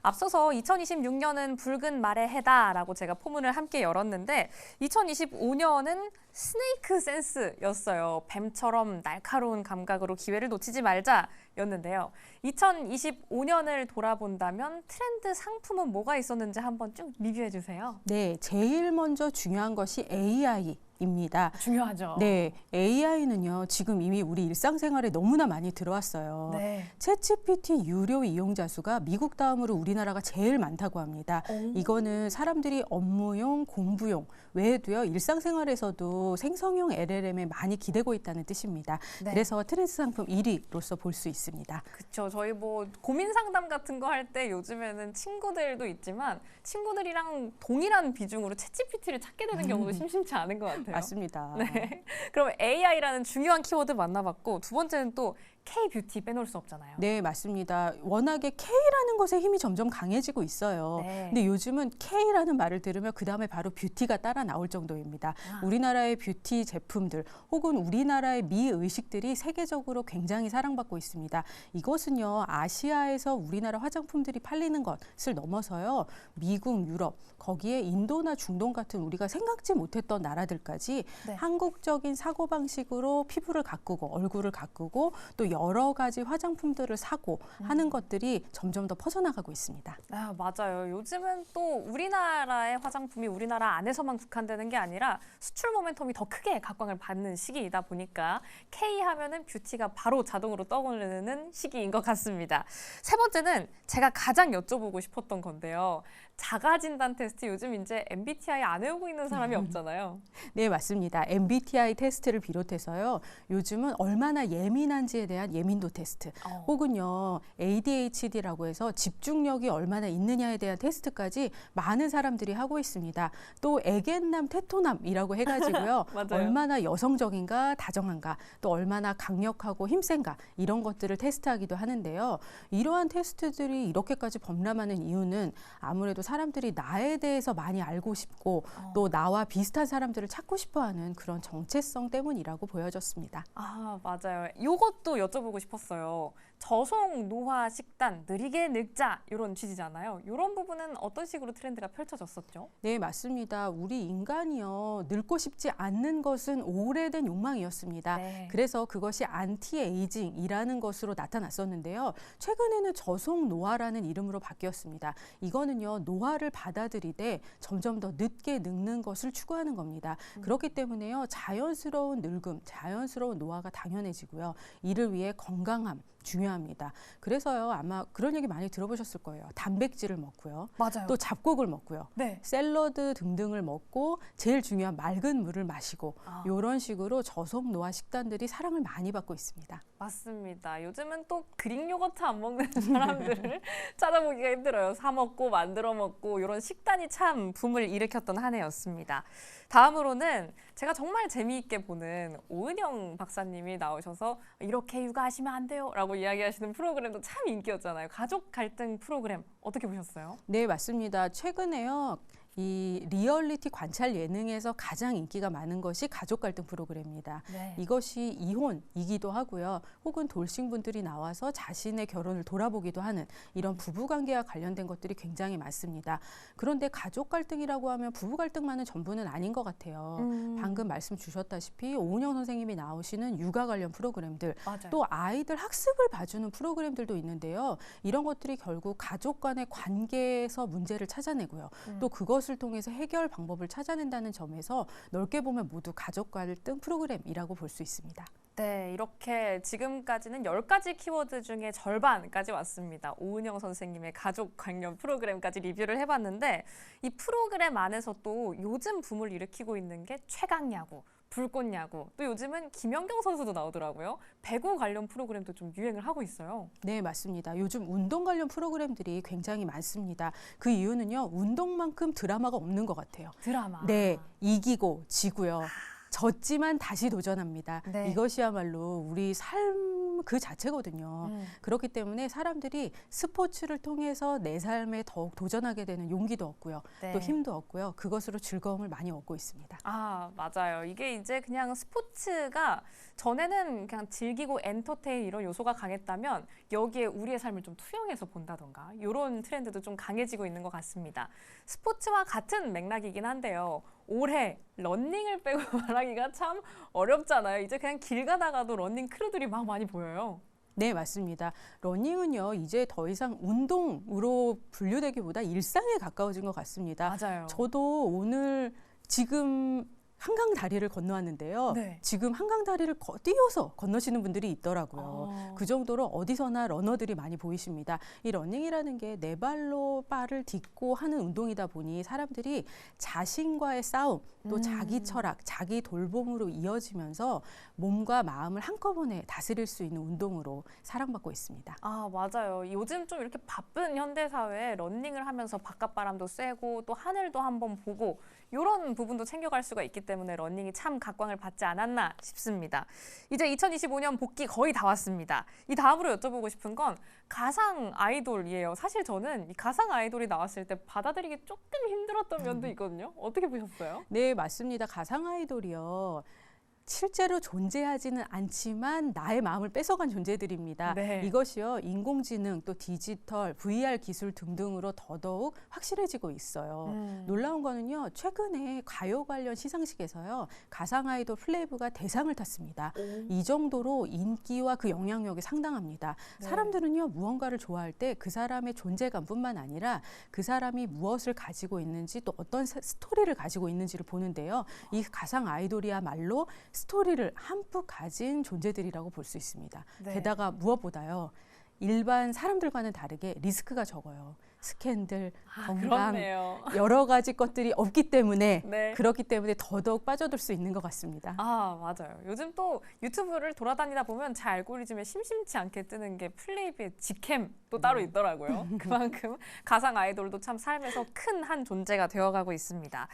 앞서서 2026년은 붉은 말의 해다라고 제가 포문을 함께 열었는데 2025년은 스네이크 센스였어요. 뱀처럼 날카로운 감각으로 기회를 놓치지 말자였는데요. 2025년을 돌아본다면 트렌드 상품은 뭐가 있었는지 한번 쭉 리뷰해 주세요.
네, 제일 먼저 중요한 것이 AI입니다.
중요하죠.
네, AI는요 지금 이미 우리 일상생활에 너무나 많이 들어왔어요.
네.
챗GPT 유료 이용자 수가 미국 다음으로 우리나라가 제일 많다고 합니다. 이거는 사람들이 업무용, 공부용 외에도요 일상생활에서도 생성형 LLM에 많이 기대고 있다는 뜻입니다.
네.
그래서 트렌드 상품 1위로서 볼 수 있습니다.
그렇죠. 저희 뭐 고민 상담 같은 거 할 때 요즘에는 친구들도 있지만 친구들이랑 동일한 비중으로 챗GPT를 찾게 되는 경우도 심심치 않은 것 같아요.
맞습니다.
네. 그럼 AI라는 중요한 키워드 만나봤고 두 번째는 또 K-뷰티 빼놓을 수 없잖아요.
네, 맞습니다. 워낙에 K라는 것의 힘이 점점 강해지고 있어요.
네.
근데 요즘은 K라는 말을 들으면 그 다음에 바로 뷰티가 따라 나올 정도입니다. 우리나라의 뷰티 제품들 혹은 우리나라의 미의식들이 세계적으로 굉장히 사랑받고 있습니다. 이것은요, 아시아에서 우리나라 화장품들이 팔리는 것을 넘어서요, 미국, 유럽, 거기에 인도나 중동 같은 우리가 생각지 못했던 나라들까지
네.
한국적인 사고방식으로 피부를 가꾸고 얼굴을 가꾸고 또 여러 가지 화장품들을 사고 하는 것들이 점점 더 퍼져나가고 있습니다.
아, 맞아요. 요즘은 또 우리나라의 화장품이 우리나라 안에서만 국한되는 게 아니라 수출 모멘텀이 더 크게 각광을 받는 시기이다 보니까 K 하면은 뷰티가 바로 자동으로 떠오르는 시기인 것 같습니다. 세 번째는 제가 가장 여쭤보고 싶었던 건데요. 자가진단 테스트 요즘 이제 MBTI 안 외우고 있는 사람이 없잖아요.
네, 맞습니다. MBTI 테스트를 비롯해서요. 요즘은 얼마나 예민한지에 대한 예민도 테스트 혹은요 ADHD라고 해서 집중력이 얼마나 있느냐에 대한 테스트까지 많은 사람들이 하고 있습니다. 또 애견남, 테토남이라고 해가지고요.
맞아요.
얼마나 여성적인가, 다정한가, 또 얼마나 강력하고 힘센가 이런 것들을 테스트하기도 하는데요. 이러한 테스트들이 이렇게까지 범람하는 이유는 아무래도 사람들이 나에 대해서 많이 알고 싶고 또 나와 비슷한 사람들을 찾고 싶어하는 그런 정체성 때문이라고 보여졌습니다.
아, 맞아요. 이것도 여쭤보고 싶었어요. 저속, 노화, 식단, 느리게 늙자 이런 취지잖아요. 이런 부분은 어떤 식으로 트렌드가 펼쳐졌었죠?
네, 맞습니다. 우리 인간이요. 늙고 싶지 않는 것은 오래된 욕망이었습니다.
네.
그래서 그것이 안티에이징이라는 것으로 나타났었는데요. 최근에는 저속 노화라는 이름으로 바뀌었습니다. 이거는요. 노화를 받아들이되 점점 더 늦게 늙는 것을 추구하는 겁니다. 그렇기 때문에요. 자연스러운 늙음, 자연스러운 노화가 당연해지고요. 이를 위해 건강함, 중요합니다. 그래서요. 아마 그런 얘기 많이 들어보셨을 거예요. 단백질을 먹고요.
맞아요.
또 잡곡을 먹고요.
네.
샐러드 등등을 먹고 제일 중요한 맑은 물을 마시고
아.
이런 식으로 저속 노화 식단들이 사랑을 많이 받고 있습니다.
맞습니다. 요즘은 또 그릭 요거트 안 먹는 사람들을 찾아보기가 힘들어요. 사 먹고 만들어 먹고 이런 식단이 참 붐을 일으켰던 한 해였습니다. 다음으로는 제가 정말 재미있게 보는 오은영 박사님이 나오셔서 이렇게 육아하시면 안 돼요 라고 이야기하시는 프로그램도 참 인기였잖아요. 가족 갈등 프로그램 어떻게 보셨어요?
네, 맞습니다. 최근에요. 이 리얼리티 관찰 예능에서 가장 인기가 많은 것이 가족 갈등 프로그램입니다.
네.
이것이 이혼이기도 하고요. 혹은 돌싱분들이 나와서 자신의 결혼을 돌아보기도 하는 이런 부부관계와 관련된 것들이 굉장히 많습니다. 그런데 가족 갈등이라고 하면 부부 갈등만은 전부는 아닌 것 같아요. 방금 말씀 주셨다시피 오은영 선생님이 나오시는 육아 관련 프로그램들
맞아요.
또 아이들 학습을 봐주는 프로그램들도 있는데요. 이런 것들이 결국 가족 간의 관계에서 문제를 찾아내고요. 또 그것을 통해서 해결 방법을 찾아낸다는 점에서 넓게 보면 모두 가족 갈등 프로그램이라고 볼 수 있습니다.
네, 이렇게 지금까지는 10가지 키워드 중에 절반까지 왔습니다. 오은영 선생님의 가족 관련 프로그램까지 리뷰를 해봤는데 이 프로그램 안에서 또 요즘 붐을 일으키고 있는 게 최강야구, 불꽃야구, 또 요즘은 김연경 선수도 나오더라고요. 배구 관련 프로그램도 좀 유행을 하고 있어요.
네, 맞습니다. 요즘 운동 관련 프로그램들이 굉장히 많습니다. 그 이유는요, 운동만큼 드라마가 없는 것 같아요.
드라마.
네, 이기고 지고요. 졌지만 다시 도전합니다.
네.
이것이야말로 우리 삶 그 자체거든요. 그렇기 때문에 사람들이 스포츠를 통해서 내 삶에 더욱 도전하게 되는 용기도 얻고요.
네.
또 힘도 얻고요. 그것으로 즐거움을 많이 얻고 있습니다.
아, 맞아요. 이게 이제 그냥 스포츠가 전에는 그냥 즐기고 엔터테인 이런 요소가 강했다면 여기에 우리의 삶을 좀 투영해서 본다던가 이런 트렌드도 좀 강해지고 있는 것 같습니다. 스포츠와 같은 맥락이긴 한데요. 올해 러닝을 빼고 말하기가 참 어렵잖아요. 이제 그냥 길 가다가도 러닝 크루들이 막 많이 보여요.
네, 맞습니다. 러닝은요, 이제 더 이상 운동으로 분류되기보다 일상에 가까워진 것 같습니다.
맞아요.
저도 오늘 지금 한강 다리를 건너왔는데요.
네.
지금 한강 다리를 뛰어서 건너시는 분들이 있더라고요. 그 정도로 어디서나 러너들이 많이 보이십니다. 이 러닝이라는 게 네 발로 발을 딛고 하는 운동이다 보니 사람들이 자신과의 싸움, 또 자기 철학, 자기 돌봄으로 이어지면서 몸과 마음을 한꺼번에 다스릴 수 있는 운동으로 사랑받고 있습니다.
아, 맞아요. 요즘 좀 이렇게 바쁜 현대 사회에 러닝을 하면서 바깥바람도 쐬고 또 하늘도 한번 보고 이런 부분도 챙겨갈 수가 있기 때문에 러닝이 참 각광을 받지 않았나 싶습니다. 이제 2025년 복귀 거의 다 왔습니다. 이 다음으로 여쭤보고 싶은 건 가상 아이돌이에요. 사실 저는 이 가상 아이돌이 나왔을 때 받아들이기 조금 힘들었던 면도 있거든요. 어떻게 보셨어요?
네, 맞습니다. 가상 아이돌이요. 실제로 존재하지는 않지만 나의 마음을 뺏어간 존재들입니다.
네.
이것이요, 인공지능, 또 디지털, VR 기술 등등으로 더더욱 확실해지고 있어요. 놀라운 거는요, 최근에 가요 관련 시상식에서요, 가상 아이돌 플레이브가 대상을 탔습니다. 이 정도로 인기와 그 영향력이 상당합니다.
네.
사람들은요, 무언가를 좋아할 때 그 사람의 존재감뿐만 아니라 그 사람이 무엇을 가지고 있는지 또 어떤 스토리를 가지고 있는지를 보는데요. 이 가상 아이돌이야말로 스토리를 함축 가진 존재들이라고 볼 수 있습니다.
네.
게다가 무엇보다요. 일반 사람들과는 다르게 리스크가 적어요. 스캔들, 건강,
그렇네요.
여러 가지 것들이 없기 때문에
네.
그렇기 때문에 더더욱 빠져들 수 있는 것 같습니다.
아, 맞아요. 요즘 또 유튜브를 돌아다니다 보면 제 알고리즘에 심심치 않게 뜨는 게 플레이브의 직캠도 따로 있더라고요. 그만큼 가상 아이돌도 참 삶에서 큰 한 존재가 되어가고 있습니다.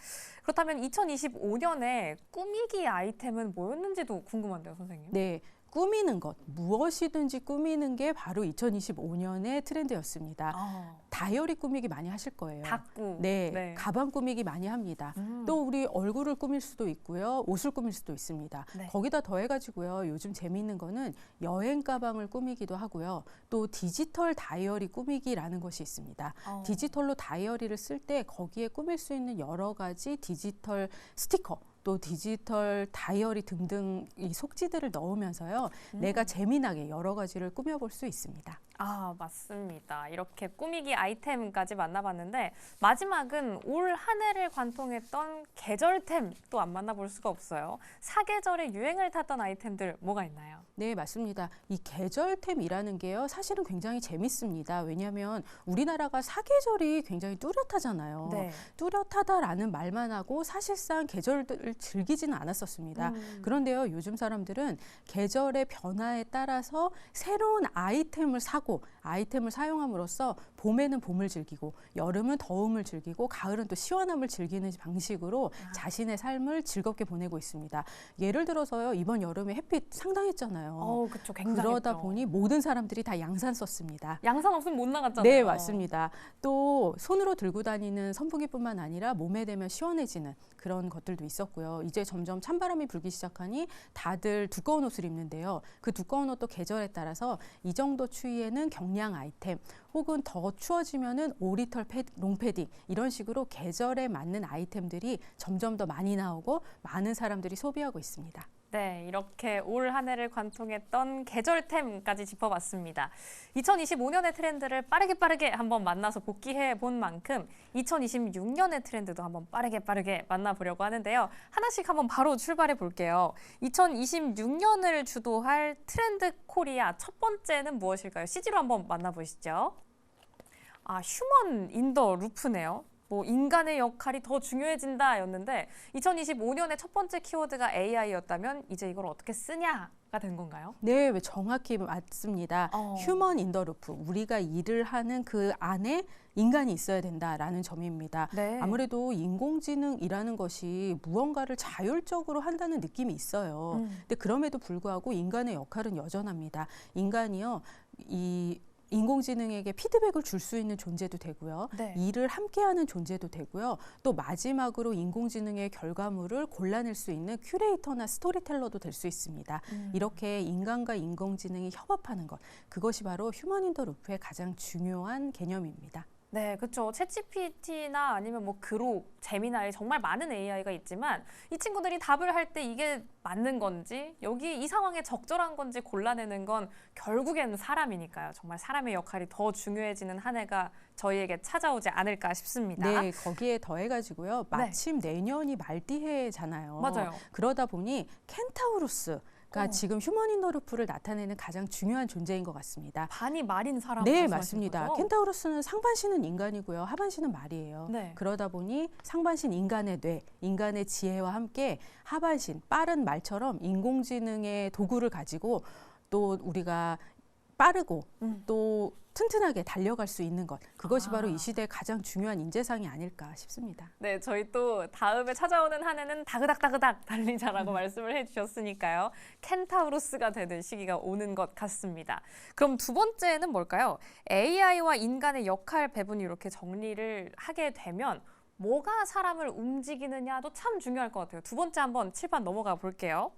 그렇다면 2025년에 꾸미기 아이템은 뭐였는지도 궁금한데요, 선생님.
네. 꾸미는 것, 무엇이든지 꾸미는 게 바로 2025년의 트렌드였습니다. 다이어리 꾸미기 많이 하실 거예요.
닭구.
네, 가방 꾸미기 많이 합니다. 또 우리 얼굴을 꾸밀 수도 있고요, 옷을 꾸밀 수도 있습니다.
네.
거기다 더해가지고요, 요즘 재미있는 거는 여행 가방을 꾸미기도 하고요, 또 디지털 다이어리 꾸미기라는 것이 있습니다. 디지털로 다이어리를 쓸 때 거기에 꾸밀 수 있는 여러 가지 디지털 스티커, 또 디지털 다이어리 등등 이 속지들을 넣으면서요, 내가 재미나게 여러 가지를 꾸며볼 수 있습니다.
아, 맞습니다. 이렇게 꾸미기 아이템까지 만나봤는데 마지막은 올 한 해를 관통했던 계절템 또 안 만나볼 수가 없어요. 사계절의 유행을 탔던 아이템들 뭐가 있나요?
네, 맞습니다. 이 계절템이라는 게요, 사실은 굉장히 재밌습니다. 왜냐하면 우리나라가 사계절이 굉장히 뚜렷하잖아요.
네.
뚜렷하다라는 말만 하고 사실상 계절들을 즐기지는 않았었습니다. 그런데요, 요즘 사람들은 계절의 변화에 따라서 새로운 아이템을 사고 아이템을 사용함으로써 봄에는 봄을 즐기고 여름은 더움을 즐기고 가을은 또 시원함을 즐기는 방식으로 자신의 삶을 즐겁게 보내고 있습니다. 예를 들어서요, 이번 여름에 햇빛 상당했잖아요.
그렇죠. 굉장히
그러다 보니 모든 사람들이 다 양산 썼습니다.
양산 없으면 못 나갔잖아요.
네, 맞습니다. 또 손으로 들고 다니는 선풍기뿐만 아니라 몸에 대면 시원해지는 그런 것들도 있었고요. 이제 점점 찬바람이 불기 시작하니 다들 두꺼운 옷을 입는데요. 그 두꺼운 옷도 계절에 따라서 이 정도 추위에는 경량 아이템, 혹은 더 추워지면은 오리털 롱패딩, 이런 식으로 계절에 맞는 아이템들이 점점 더 많이 나오고 많은 사람들이 소비하고 있습니다.
네, 이렇게 올 한 해를 관통했던 계절템까지 짚어봤습니다. 2025년의 트렌드를 빠르게 한번 만나서 복귀해 본 만큼 2026년의 트렌드도 한번 빠르게 만나보려고 하는데요. 하나씩 한번 바로 출발해 볼게요. 2026년을 주도할 트렌드 코리아 첫 번째는 무엇일까요? CG로 한번 만나보시죠. 휴먼 인더 루프네요. 인간의 역할이 더 중요해진다였는데 2025년의 첫 번째 키워드가 AI였다면 이제 이걸 어떻게 쓰냐가 된 건가요?
네, 정확히 맞습니다. 휴먼 인더 루프, 우리가 일을 하는 그 안에 인간이 있어야 된다라는 점입니다.
네.
아무래도 인공지능이라는 것이 무언가를 자율적으로 한다는 느낌이 있어요. 근데 그럼에도 불구하고 인간의 역할은 여전합니다. 인간이요, 인공지능에게 피드백을 줄 수 있는 존재도 되고요.
네.
일을 함께하는 존재도 되고요. 또 마지막으로 인공지능의 결과물을 골라낼 수 있는 큐레이터나 스토리텔러도 될 수 있습니다. 이렇게 인간과 인공지능이 협업하는 것, 그것이 바로 휴먼 인더 루프의 가장 중요한 개념입니다.
네, 그렇죠. 챗GPT나 아니면 그록, 제미나이 정말 많은 AI가 있지만 이 친구들이 답을 할 때 이게 맞는 건지 여기 이 상황에 적절한 건지 골라내는 건 결국엔 사람이니까요. 정말 사람의 역할이 더 중요해지는 한 해가 저희에게 찾아오지 않을까 싶습니다.
네, 거기에 더해가지고요. 마침 내년이 말띠해잖아요.
맞아요.
그러다 보니 켄타우루스가 지금 휴먼 인더 루프를 나타내는 가장 중요한 존재인 것 같습니다.
반이 말인 사람
네,
말씀하시는
맞습니다.
거죠?
켄타우루스는 상반신은 인간이고요. 하반신은 말이에요.
네.
그러다 보니 상반신 인간의 뇌, 인간의 지혜와 함께 하반신, 빠른 말처럼 인공지능의 도구를 가지고 또 우리가 빠르고 또 튼튼하게 달려갈 수 있는 것, 그것이 바로 이 시대의 가장 중요한 인재상이 아닐까 싶습니다.
네, 저희 또 다음에 찾아오는 한 해는 다그닥 달리자라고 말씀을 해주셨으니까요. 켄타우루스가 되는 시기가 오는 것 같습니다. 그럼 두 번째는 뭘까요? AI와 인간의 역할 배분이 이렇게 정리를 하게 되면 뭐가 사람을 움직이느냐도 참 중요할 것 같아요. 두 번째 한번 칠판 넘어가 볼게요.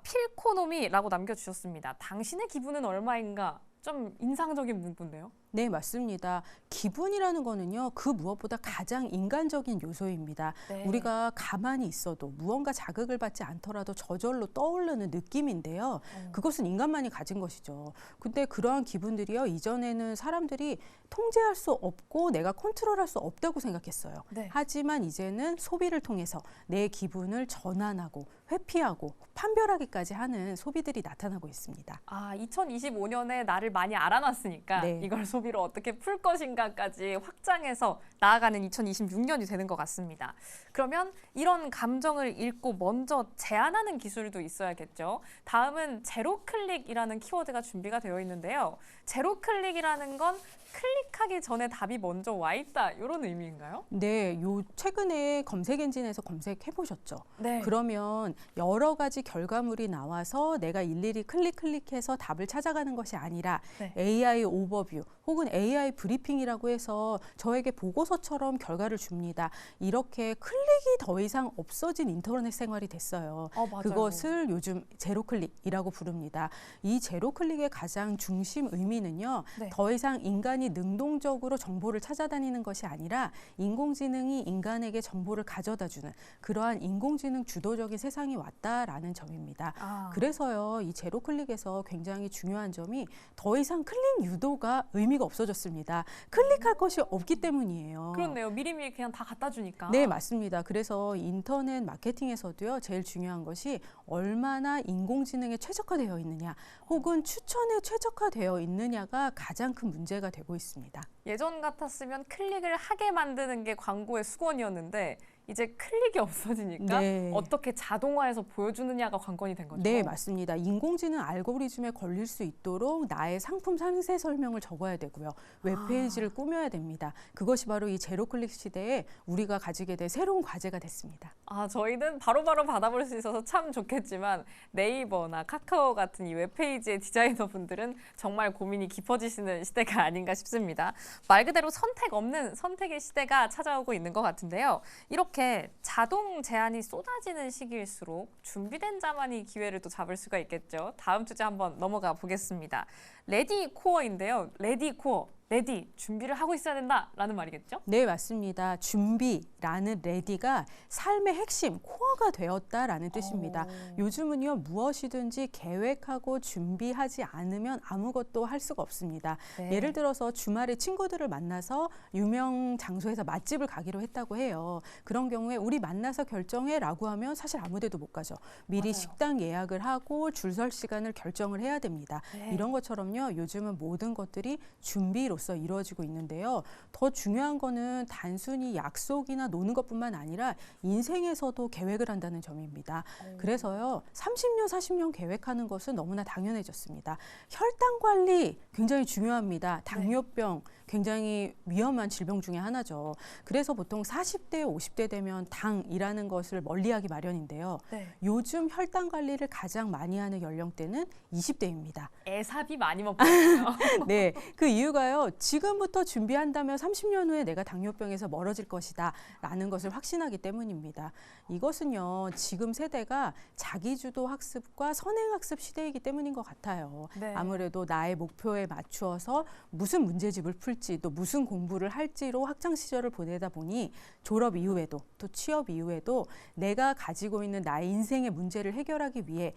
필코노미라고 남겨주셨습니다. 당신의 기분은 얼마인가? 좀 인상적인 문구인데요.
네, 맞습니다. 기분이라는 거는요, 그 무엇보다 가장 인간적인 요소입니다.
네.
우리가 가만히 있어도 무언가 자극을 받지 않더라도 저절로 떠오르는 느낌인데요. 그것은 인간만이 가진 것이죠. 근데 그러한 기분들이요, 이전에는 사람들이 통제할 수 없고 내가 컨트롤할 수 없다고 생각했어요.
네.
하지만 이제는 소비를 통해서 내 기분을 전환하고 회피하고 판별하기까지 하는 소비들이 나타나고 있습니다.
2025년에 나를 많이 알아놨으니까
네.
이걸 소비로 어떻게 풀 것인가까지 확장해서 나아가는 2026년이 되는 것 같습니다. 그러면 이런 감정을 읽고 먼저 제안하는 기술도 있어야겠죠. 다음은 제로 클릭이라는 키워드가 준비가 되어 있는데요. 제로 클릭이라는 건 클릭하기 전에 답이 먼저 와 있다, 이런 의미인가요?
네, 최근에 검색 엔진에서 검색해 보셨죠?
네.
그러면 여러 가지 결과물이 나와서 내가 일일이 클릭해서 답을 찾아가는 것이 아니라
네.
AI 오버뷰 혹은 AI 브리핑이라고 해서 저에게 보고서처럼 결과를 줍니다. 이렇게 클릭이 더 이상 없어진 인터넷 생활이 됐어요.
맞아요.
그것을 요즘 제로 클릭이라고 부릅니다. 이 제로 클릭의 가장 중심 의미는요.
네.
더 이상 인간이 능동적으로 정보를 찾아다니는 것이 아니라 인공지능이 인간에게 정보를 가져다주는 그러한 인공지능 주도적인 세상이 왔다라는 점입니다. 그래서요, 이 제로 클릭에서 굉장히 중요한 점이 더 이상 클릭 유도가 의미가 없어졌습니다. 클릭할 것이 없기 때문이에요.
그렇네요. 미리미리 그냥 다 갖다 주니까.
네, 맞습니다. 그래서 인터넷 마케팅에서도요, 제일 중요한 것이 얼마나 인공지능에 최적화되어 있느냐 혹은 추천에 최적화되어 있느냐가 가장 큰 문제가 되고 있습니다.
예전 같았으면 클릭을 하게 만드는 게 광고의 수건이었는데 이제 클릭이 없어지니까
네.
어떻게 자동화해서 보여주느냐가 관건이 된 거죠.
네, 맞습니다. 인공지능 알고리즘에 걸릴 수 있도록 나의 상품 상세 설명을 적어야 되고요. 웹페이지를 꾸며야 됩니다. 그것이 바로 이 제로 클릭 시대에 우리가 가지게 될 새로운 과제가 됐습니다.
저희는 바로바로 받아볼 수 있어서 참 좋겠지만 네이버나 카카오 같은 이 웹페이지의 디자이너분들은 정말 고민이 깊어지시는 시대가 아닌가 싶습니다. 말 그대로 선택 없는 선택의 시대가 찾아오고 있는 것 같은데요. 이렇게 자동 제안이 쏟아지는 시기일수록 준비된 자만이 기회를 또 잡을 수가 있겠죠. 다음 주제 한번 넘어가 보겠습니다. 레디 코어인데요. 레디 코어. 레디, 준비를 하고 있어야 된다라는 말이겠죠?
네, 맞습니다. 준비라는 레디가 삶의 핵심, 코어가 되었다라는 뜻입니다. 요즘은요, 무엇이든지 계획하고 준비하지 않으면 아무것도 할 수가 없습니다.
네.
예를 들어서 주말에 친구들을 만나서 유명 장소에서 맛집을 가기로 했다고 해요. 그런 경우에 우리 만나서 결정해라고 하면 사실 아무 데도 못 가죠. 미리
맞아요.
식당 예약을 하고 줄 설 시간을 결정을 해야 됩니다.
네.
이런 것처럼요, 요즘은 모든 것들이 준비로서 이루어지고 있는데요. 더 중요한 거는 단순히 약속이나 노는 것뿐만 아니라 인생에서도 계획을 한다는 점입니다. 그래서요, 30년, 40년 계획하는 것은 너무나 당연해졌습니다. 혈당 관리 굉장히 중요합니다. 당뇨병 굉장히 위험한 질병 중에 하나죠. 그래서 보통 40대, 50대 되면 당이라는 것을 멀리하기 마련인데요.
네.
요즘 혈당 관리를 가장 많이 하는 연령대는 20대입니다.
애사비 많이 먹거든요.
네, 그 이유가요. 지금부터 준비한다면 30년 후에 내가 당뇨병에서 멀어질 것이다 라는 것을 확신하기 때문입니다. 이것은요, 지금 세대가 자기주도 학습과 선행학습 시대이기 때문인 것 같아요.
네.
아무래도 나의 목표에 맞추어서 무슨 문제집을 풀지 또 무슨 공부를 할지로 학창 시절을 보내다 보니 졸업 이후에도 또 취업 이후에도 내가 가지고 있는 나의 인생의 문제를 해결하기 위해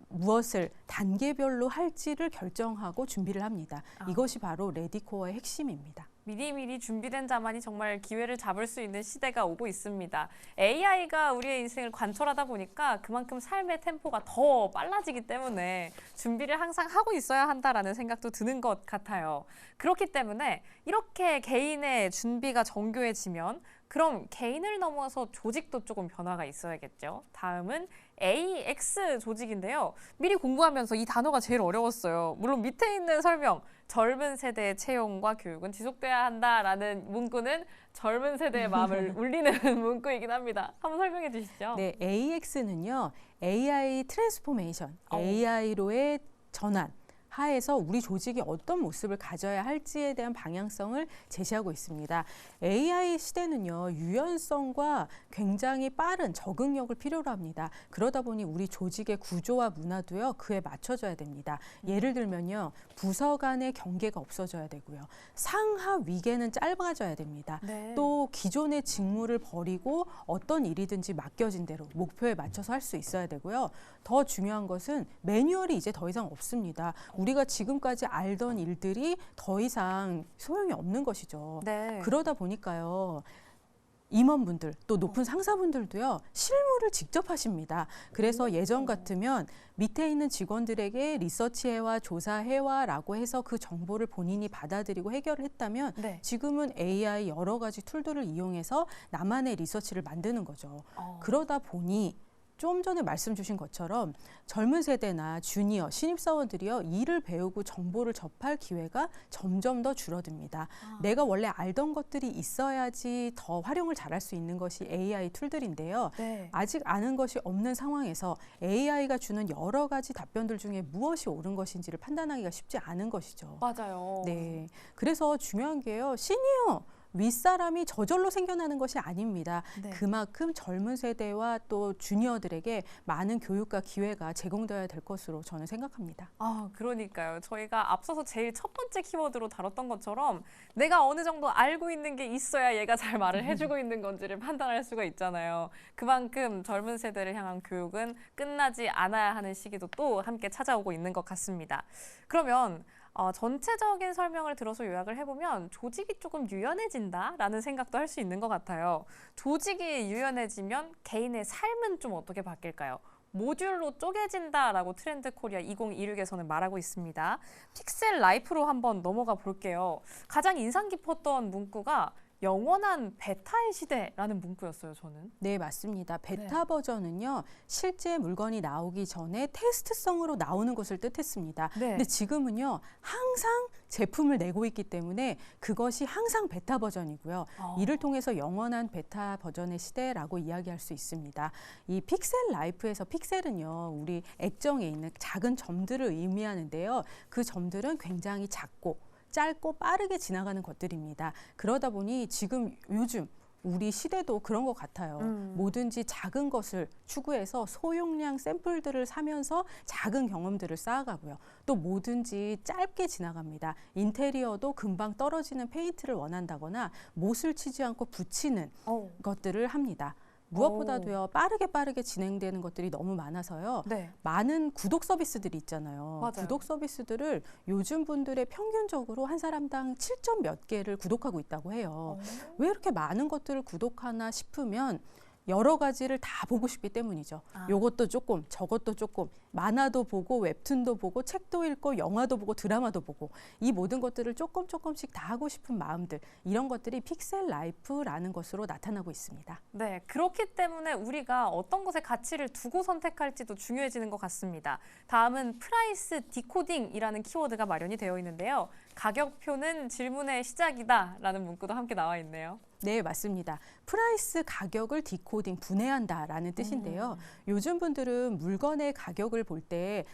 무엇을 단계별로 할지를 결정하고 준비를 합니다. 이것이 바로 레디코어의 핵심입니다.
미리미리 준비된 자만이 정말 기회를 잡을 수 있는 시대가 오고 있습니다. AI가 우리의 인생을 관철하다 보니까 그만큼 삶의 템포가 더 빨라지기 때문에 준비를 항상 하고 있어야 한다라는 생각도 드는 것 같아요. 그렇기 때문에 이렇게 개인의 준비가 정교해지면 그럼 개인을 넘어서 조직도 조금 변화가 있어야겠죠. 다음은 AX 조직인데요. 미리 공부하면서 이 단어가 제일 어려웠어요. 물론 밑에 있는 설명, 젊은 세대의 채용과 교육은 지속돼야 한다라는 문구는 젊은 세대의 마음을 울리는 문구이긴 합니다. 한번 설명해 주시죠.
네, AX는요, AI 트랜스포메이션, AI로의 전환. 하에서 우리 조직이 어떤 모습을 가져야 할지에 대한 방향성을 제시하고 있습니다. AI 시대는요, 유연성과 굉장히 빠른 적응력을 필요로 합니다. 그러다 보니 우리 조직의 구조와 문화도요, 그에 맞춰져야 됩니다. 예를 들면요, 부서 간의 경계가 없어져야 되고요. 상하 위계는 짧아져야 됩니다.
네.
또 기존의 직무를 버리고 어떤 일이든지 맡겨진 대로 목표에 맞춰서 할 수 있어야 되고요. 더 중요한 것은 매뉴얼이 이제 더 이상 없습니다. 우리가 지금까지 알던 일들이 더 이상 소용이 없는 것이죠.
네.
그러다 보니까요. 임원분들 또 높은 상사분들도요, 실무를 직접 하십니다. 그래서 예전 같으면 밑에 있는 직원들에게 리서치해와 조사해와라고 해서 그 정보를 본인이 받아들이고 해결을 했다면
네.
지금은 AI 여러 가지 툴들을 이용해서 나만의 리서치를 만드는 거죠. 그러다 보니 좀 전에 말씀 주신 것처럼 젊은 세대나 주니어, 신입사원들이요, 일을 배우고 정보를 접할 기회가 점점 더 줄어듭니다. 내가 원래 알던 것들이 있어야지 더 활용을 잘할 수 있는 것이 AI 툴들인데요.
네.
아직 아는 것이 없는 상황에서 AI가 주는 여러 가지 답변들 중에 무엇이 옳은 것인지를 판단하기가 쉽지 않은 것이죠.
맞아요.
네, 그래서 중요한 게요, 시니어 윗사람이 저절로 생겨나는 것이 아닙니다.
네.
그만큼 젊은 세대와 또 주니어들에게 많은 교육과 기회가 제공되어야 될 것으로 저는 생각합니다.
그러니까요. 저희가 앞서서 제일 첫 번째 키워드로 다뤘던 것처럼 내가 어느 정도 알고 있는 게 있어야 얘가 잘 말을 해주고 있는 건지를 판단할 수가 있잖아요. 그만큼 젊은 세대를 향한 교육은 끝나지 않아야 하는 시기도 또 함께 찾아오고 있는 것 같습니다. 그러면 전체적인 설명을 들어서 요약을 해보면 조직이 조금 유연해진다라는 생각도 할 수 있는 것 같아요. 조직이 유연해지면 개인의 삶은 좀 어떻게 바뀔까요? 모듈로 쪼개진다라고 트렌드 코리아 2026에서는 말하고 있습니다. 픽셀 라이프로 한번 넘어가 볼게요. 가장 인상 깊었던 문구가 영원한 베타의 시대라는 문구였어요, 저는.
네, 맞습니다. 베타 버전은요, 실제 물건이 나오기 전에 테스트성으로 나오는 것을 뜻했습니다.
네.
근데 지금은요, 항상 제품을 내고 있기 때문에 그것이 항상 베타 버전이고요. 이를 통해서 영원한 베타 버전의 시대라고 이야기할 수 있습니다. 이 픽셀 라이프에서 픽셀은요, 우리 액정에 있는 작은 점들을 의미하는데요. 그 점들은 굉장히 작고 짧고 빠르게 지나가는 것들입니다. 그러다 보니 지금 요즘 우리 시대도 그런 것 같아요. 뭐든지 작은 것을 추구해서 소용량 샘플들을 사면서 작은 경험들을 쌓아가고요. 또 뭐든지 짧게 지나갑니다. 인테리어도 금방 떨어지는 페인트를 원한다거나 못을 치지 않고 붙이는 것들을 합니다. 무엇보다도요, 빠르게 진행되는 것들이 너무 많아서요.
네.
많은 구독 서비스들이 있잖아요.
맞아요.
구독 서비스들을 요즘 분들의 평균적으로 한 사람당 7점 몇 개를 구독하고 있다고 해요. 왜 이렇게 많은 것들을 구독하나 싶으면 여러 가지를 다 보고 싶기 때문이죠. 요것도 조금, 저것도 조금, 만화도 보고, 웹툰도 보고, 책도 읽고, 영화도 보고, 드라마도 보고, 이 모든 것들을 조금씩 다 하고 싶은 마음들, 이런 것들이 픽셀 라이프라는 것으로 나타나고 있습니다.
네, 그렇기 때문에 우리가 어떤 것에 가치를 두고 선택할지도 중요해지는 것 같습니다. 다음은 프라이스 디코딩이라는 키워드가 마련이 되어 있는데요. 가격표는 질문의 시작이다라는 문구도 함께 나와 있네요.
네, 맞습니다. 프라이스 가격을 디코딩, 분해한다라는 뜻인데요. 요즘 분들은 물건의 가격을 볼 때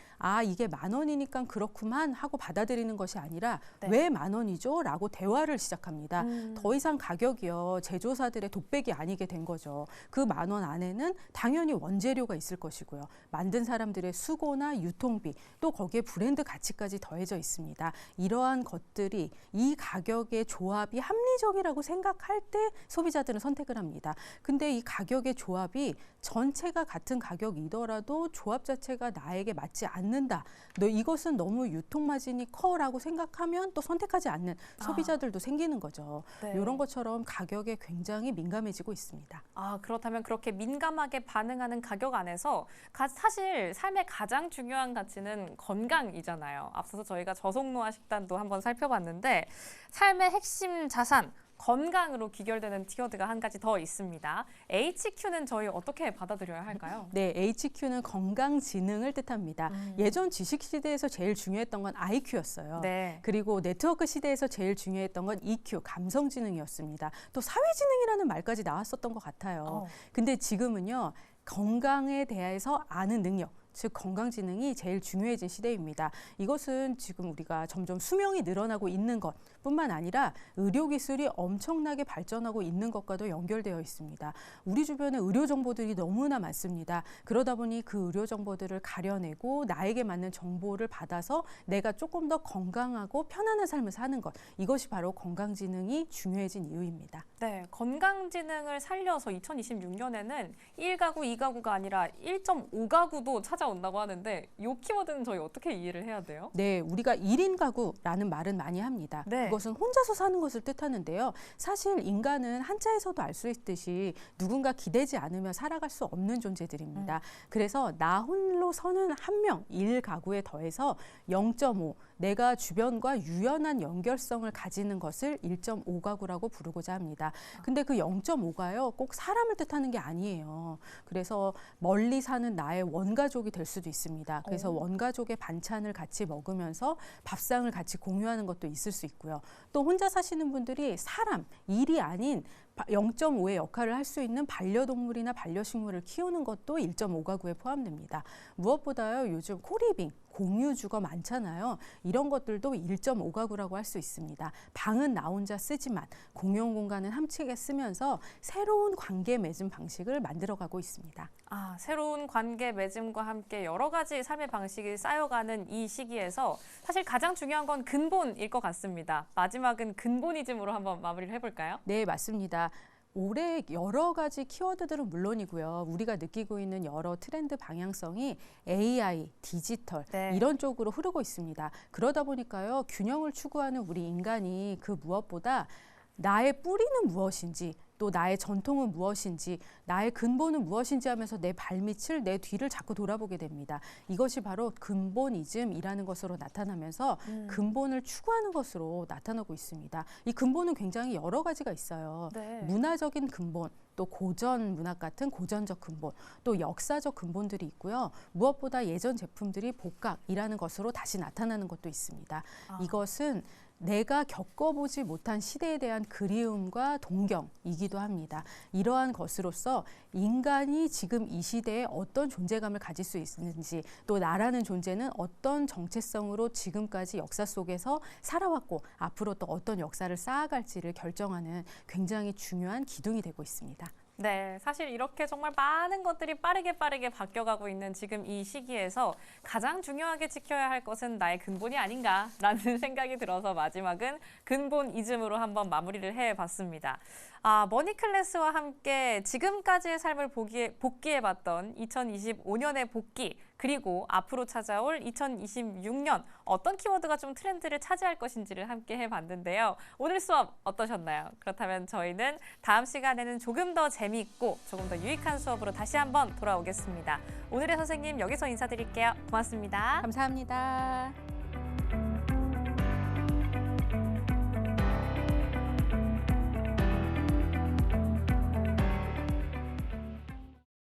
이게 10,000원이니까 그렇구만 하고 받아들이는 것이 아니라
네.
왜 10,000원이죠? 라고 대화를 시작합니다. 더 이상 가격이요, 제조사들의 독백이 아니게 된 거죠. 그 10,000원 안에는 당연히 원재료가 있을 것이고요. 만든 사람들의 수고나 유통비, 또 거기에 브랜드 가치까지 더해져 있습니다. 이러한 것들이 이 가격의 조합이 합리적이라고 생각할 때 소비자들은 선택을 합니다. 근데 이 가격의 조합이 전체가 같은 가격이더라도 조합 자체가 나에게 맞지 않는다. 이것은 너무 유통 마진이 커라고 생각하면 또 선택하지 않는 소비자들도 생기는 거죠.
네.
이런 것처럼 가격에 굉장히 민감해지고 있습니다.
그렇다면 그렇게 민감하게 반응하는 가격 안에서 사실 삶의 가장 중요한 가치는 건강이잖아요. 앞서서 저희가 저속노화 식단도 한번 살펴봤는데 삶의 핵심 자산, 건강으로 귀결되는 키워드가 한 가지 더 있습니다. HQ는 저희 어떻게 받아들여야 할까요?
네, HQ는 건강지능을 뜻합니다. 예전 지식시대에서 제일 중요했던 건 IQ였어요.
네.
그리고 네트워크 시대에서 제일 중요했던 건 EQ, 감성지능이었습니다. 또 사회지능이라는 말까지 나왔었던 것 같아요. 근데 지금은요, 건강에 대해서 아는 능력, 즉 건강지능이 제일 중요해진 시대입니다. 이것은 지금 우리가 점점 수명이 늘어나고 있는 것뿐만 아니라 의료기술이 엄청나게 발전하고 있는 것과도 연결되어 있습니다. 우리 주변에 의료 정보들이 너무나 많습니다. 그러다 보니 그 의료 정보들을 가려내고 나에게 맞는 정보를 받아서 내가 조금 더 건강하고 편안한 삶을 사는 것, 이것이 바로 건강지능이 중요해진 이유입니다.
네, 건강지능을 살려서 2026년에는 1가구, 2가구가 아니라 1.5가구도 찾아온다고 하는데 이 키워드는 저희 어떻게 이해를 해야 돼요?
네, 우리가 1인 가구라는 말은 많이 합니다.
네.
그것은 혼자서 사는 것을 뜻하는데요. 사실 인간은 한자에서도 알 수 있듯이 누군가 기대지 않으면 살아갈 수 없는 존재들입니다. 그래서 나 홀로 서는 한 명, 1가구에 더해서 0.5, 내가 주변과 유연한 연결성을 가지는 것을 1.5가구라고 부르고자 합니다. 근데 그 0.5가요, 꼭 사람을 뜻하는 게 아니에요. 그래서 멀리 사는 나의 원가족이 될 수도 있습니다. 그래서 원가족의 반찬을 같이 먹으면서 밥상을 같이 공유하는 것도 있을 수 있고요. 또 혼자 사시는 분들이 사람, 일이 아닌 0.5의 역할을 할 수 있는 반려동물이나 반려식물을 키우는 것도 1.5가구에 포함됩니다. 무엇보다요, 요즘 코리빙, 공유주거 많잖아요. 이런 것들도 1.5가구라고 할 수 있습니다. 방은 나 혼자 쓰지만 공용 공간은 함께 쓰면서 새로운 관계 맺음 방식을 만들어가고 있습니다.
새로운 관계 맺음과 함께 여러 가지 삶의 방식이 쌓여가는 이 시기에서 사실 가장 중요한 건 근본일 것 같습니다. 마지막은 근본이즘으로 한번 마무리를 해볼까요?
네, 맞습니다. 올해 여러 가지 키워드들은 물론이고요. 우리가 느끼고 있는 여러 트렌드 방향성이 AI, 디지털 이런 쪽으로 흐르고 있습니다. 그러다 보니까요, 균형을 추구하는 우리 인간이 그 무엇보다 나의 뿌리는 무엇인지, 또 나의 전통은 무엇인지, 나의 근본은 무엇인지 하면서 내 발밑을, 내 뒤를 자꾸 돌아보게 됩니다. 이것이 바로 근본이즘이라는 것으로 나타나면서 근본을 추구하는 것으로 나타나고 있습니다. 이 근본은 굉장히 여러 가지가 있어요.
네.
문화적인 근본, 또 고전 문학 같은 고전적 근본, 또 역사적 근본들이 있고요. 무엇보다 예전 제품들이 복각이라는 것으로 다시 나타나는 것도 있습니다. 이것은 내가 겪어보지 못한 시대에 대한 그리움과 동경이기도 합니다. 이러한 것으로서 인간이 지금 이 시대에 어떤 존재감을 가질 수 있는지, 또 나라는 존재는 어떤 정체성으로 지금까지 역사 속에서 살아왔고 앞으로 또 어떤 역사를 쌓아갈지를 결정하는 굉장히 중요한 기둥이 되고 있습니다.
네, 사실 이렇게 정말 많은 것들이 빠르게 바뀌어가고 있는 지금 이 시기에서 가장 중요하게 지켜야 할 것은 나의 근본이 아닌가라는 생각이 들어서 마지막은 근본이즘으로 한번 마무리를 해봤습니다. 머니클래스와 함께 지금까지의 삶을 복기해봤던 2025년의 복귀, 그리고 앞으로 찾아올 2026년 어떤 키워드가 좀 트렌드를 차지할 것인지를 함께 해봤는데요. 오늘 수업 어떠셨나요? 그렇다면 저희는 다음 시간에는 조금 더 재미있고 조금 더 유익한 수업으로 다시 한번 돌아오겠습니다. 오늘의 선생님 여기서 인사드릴게요. 고맙습니다.
감사합니다.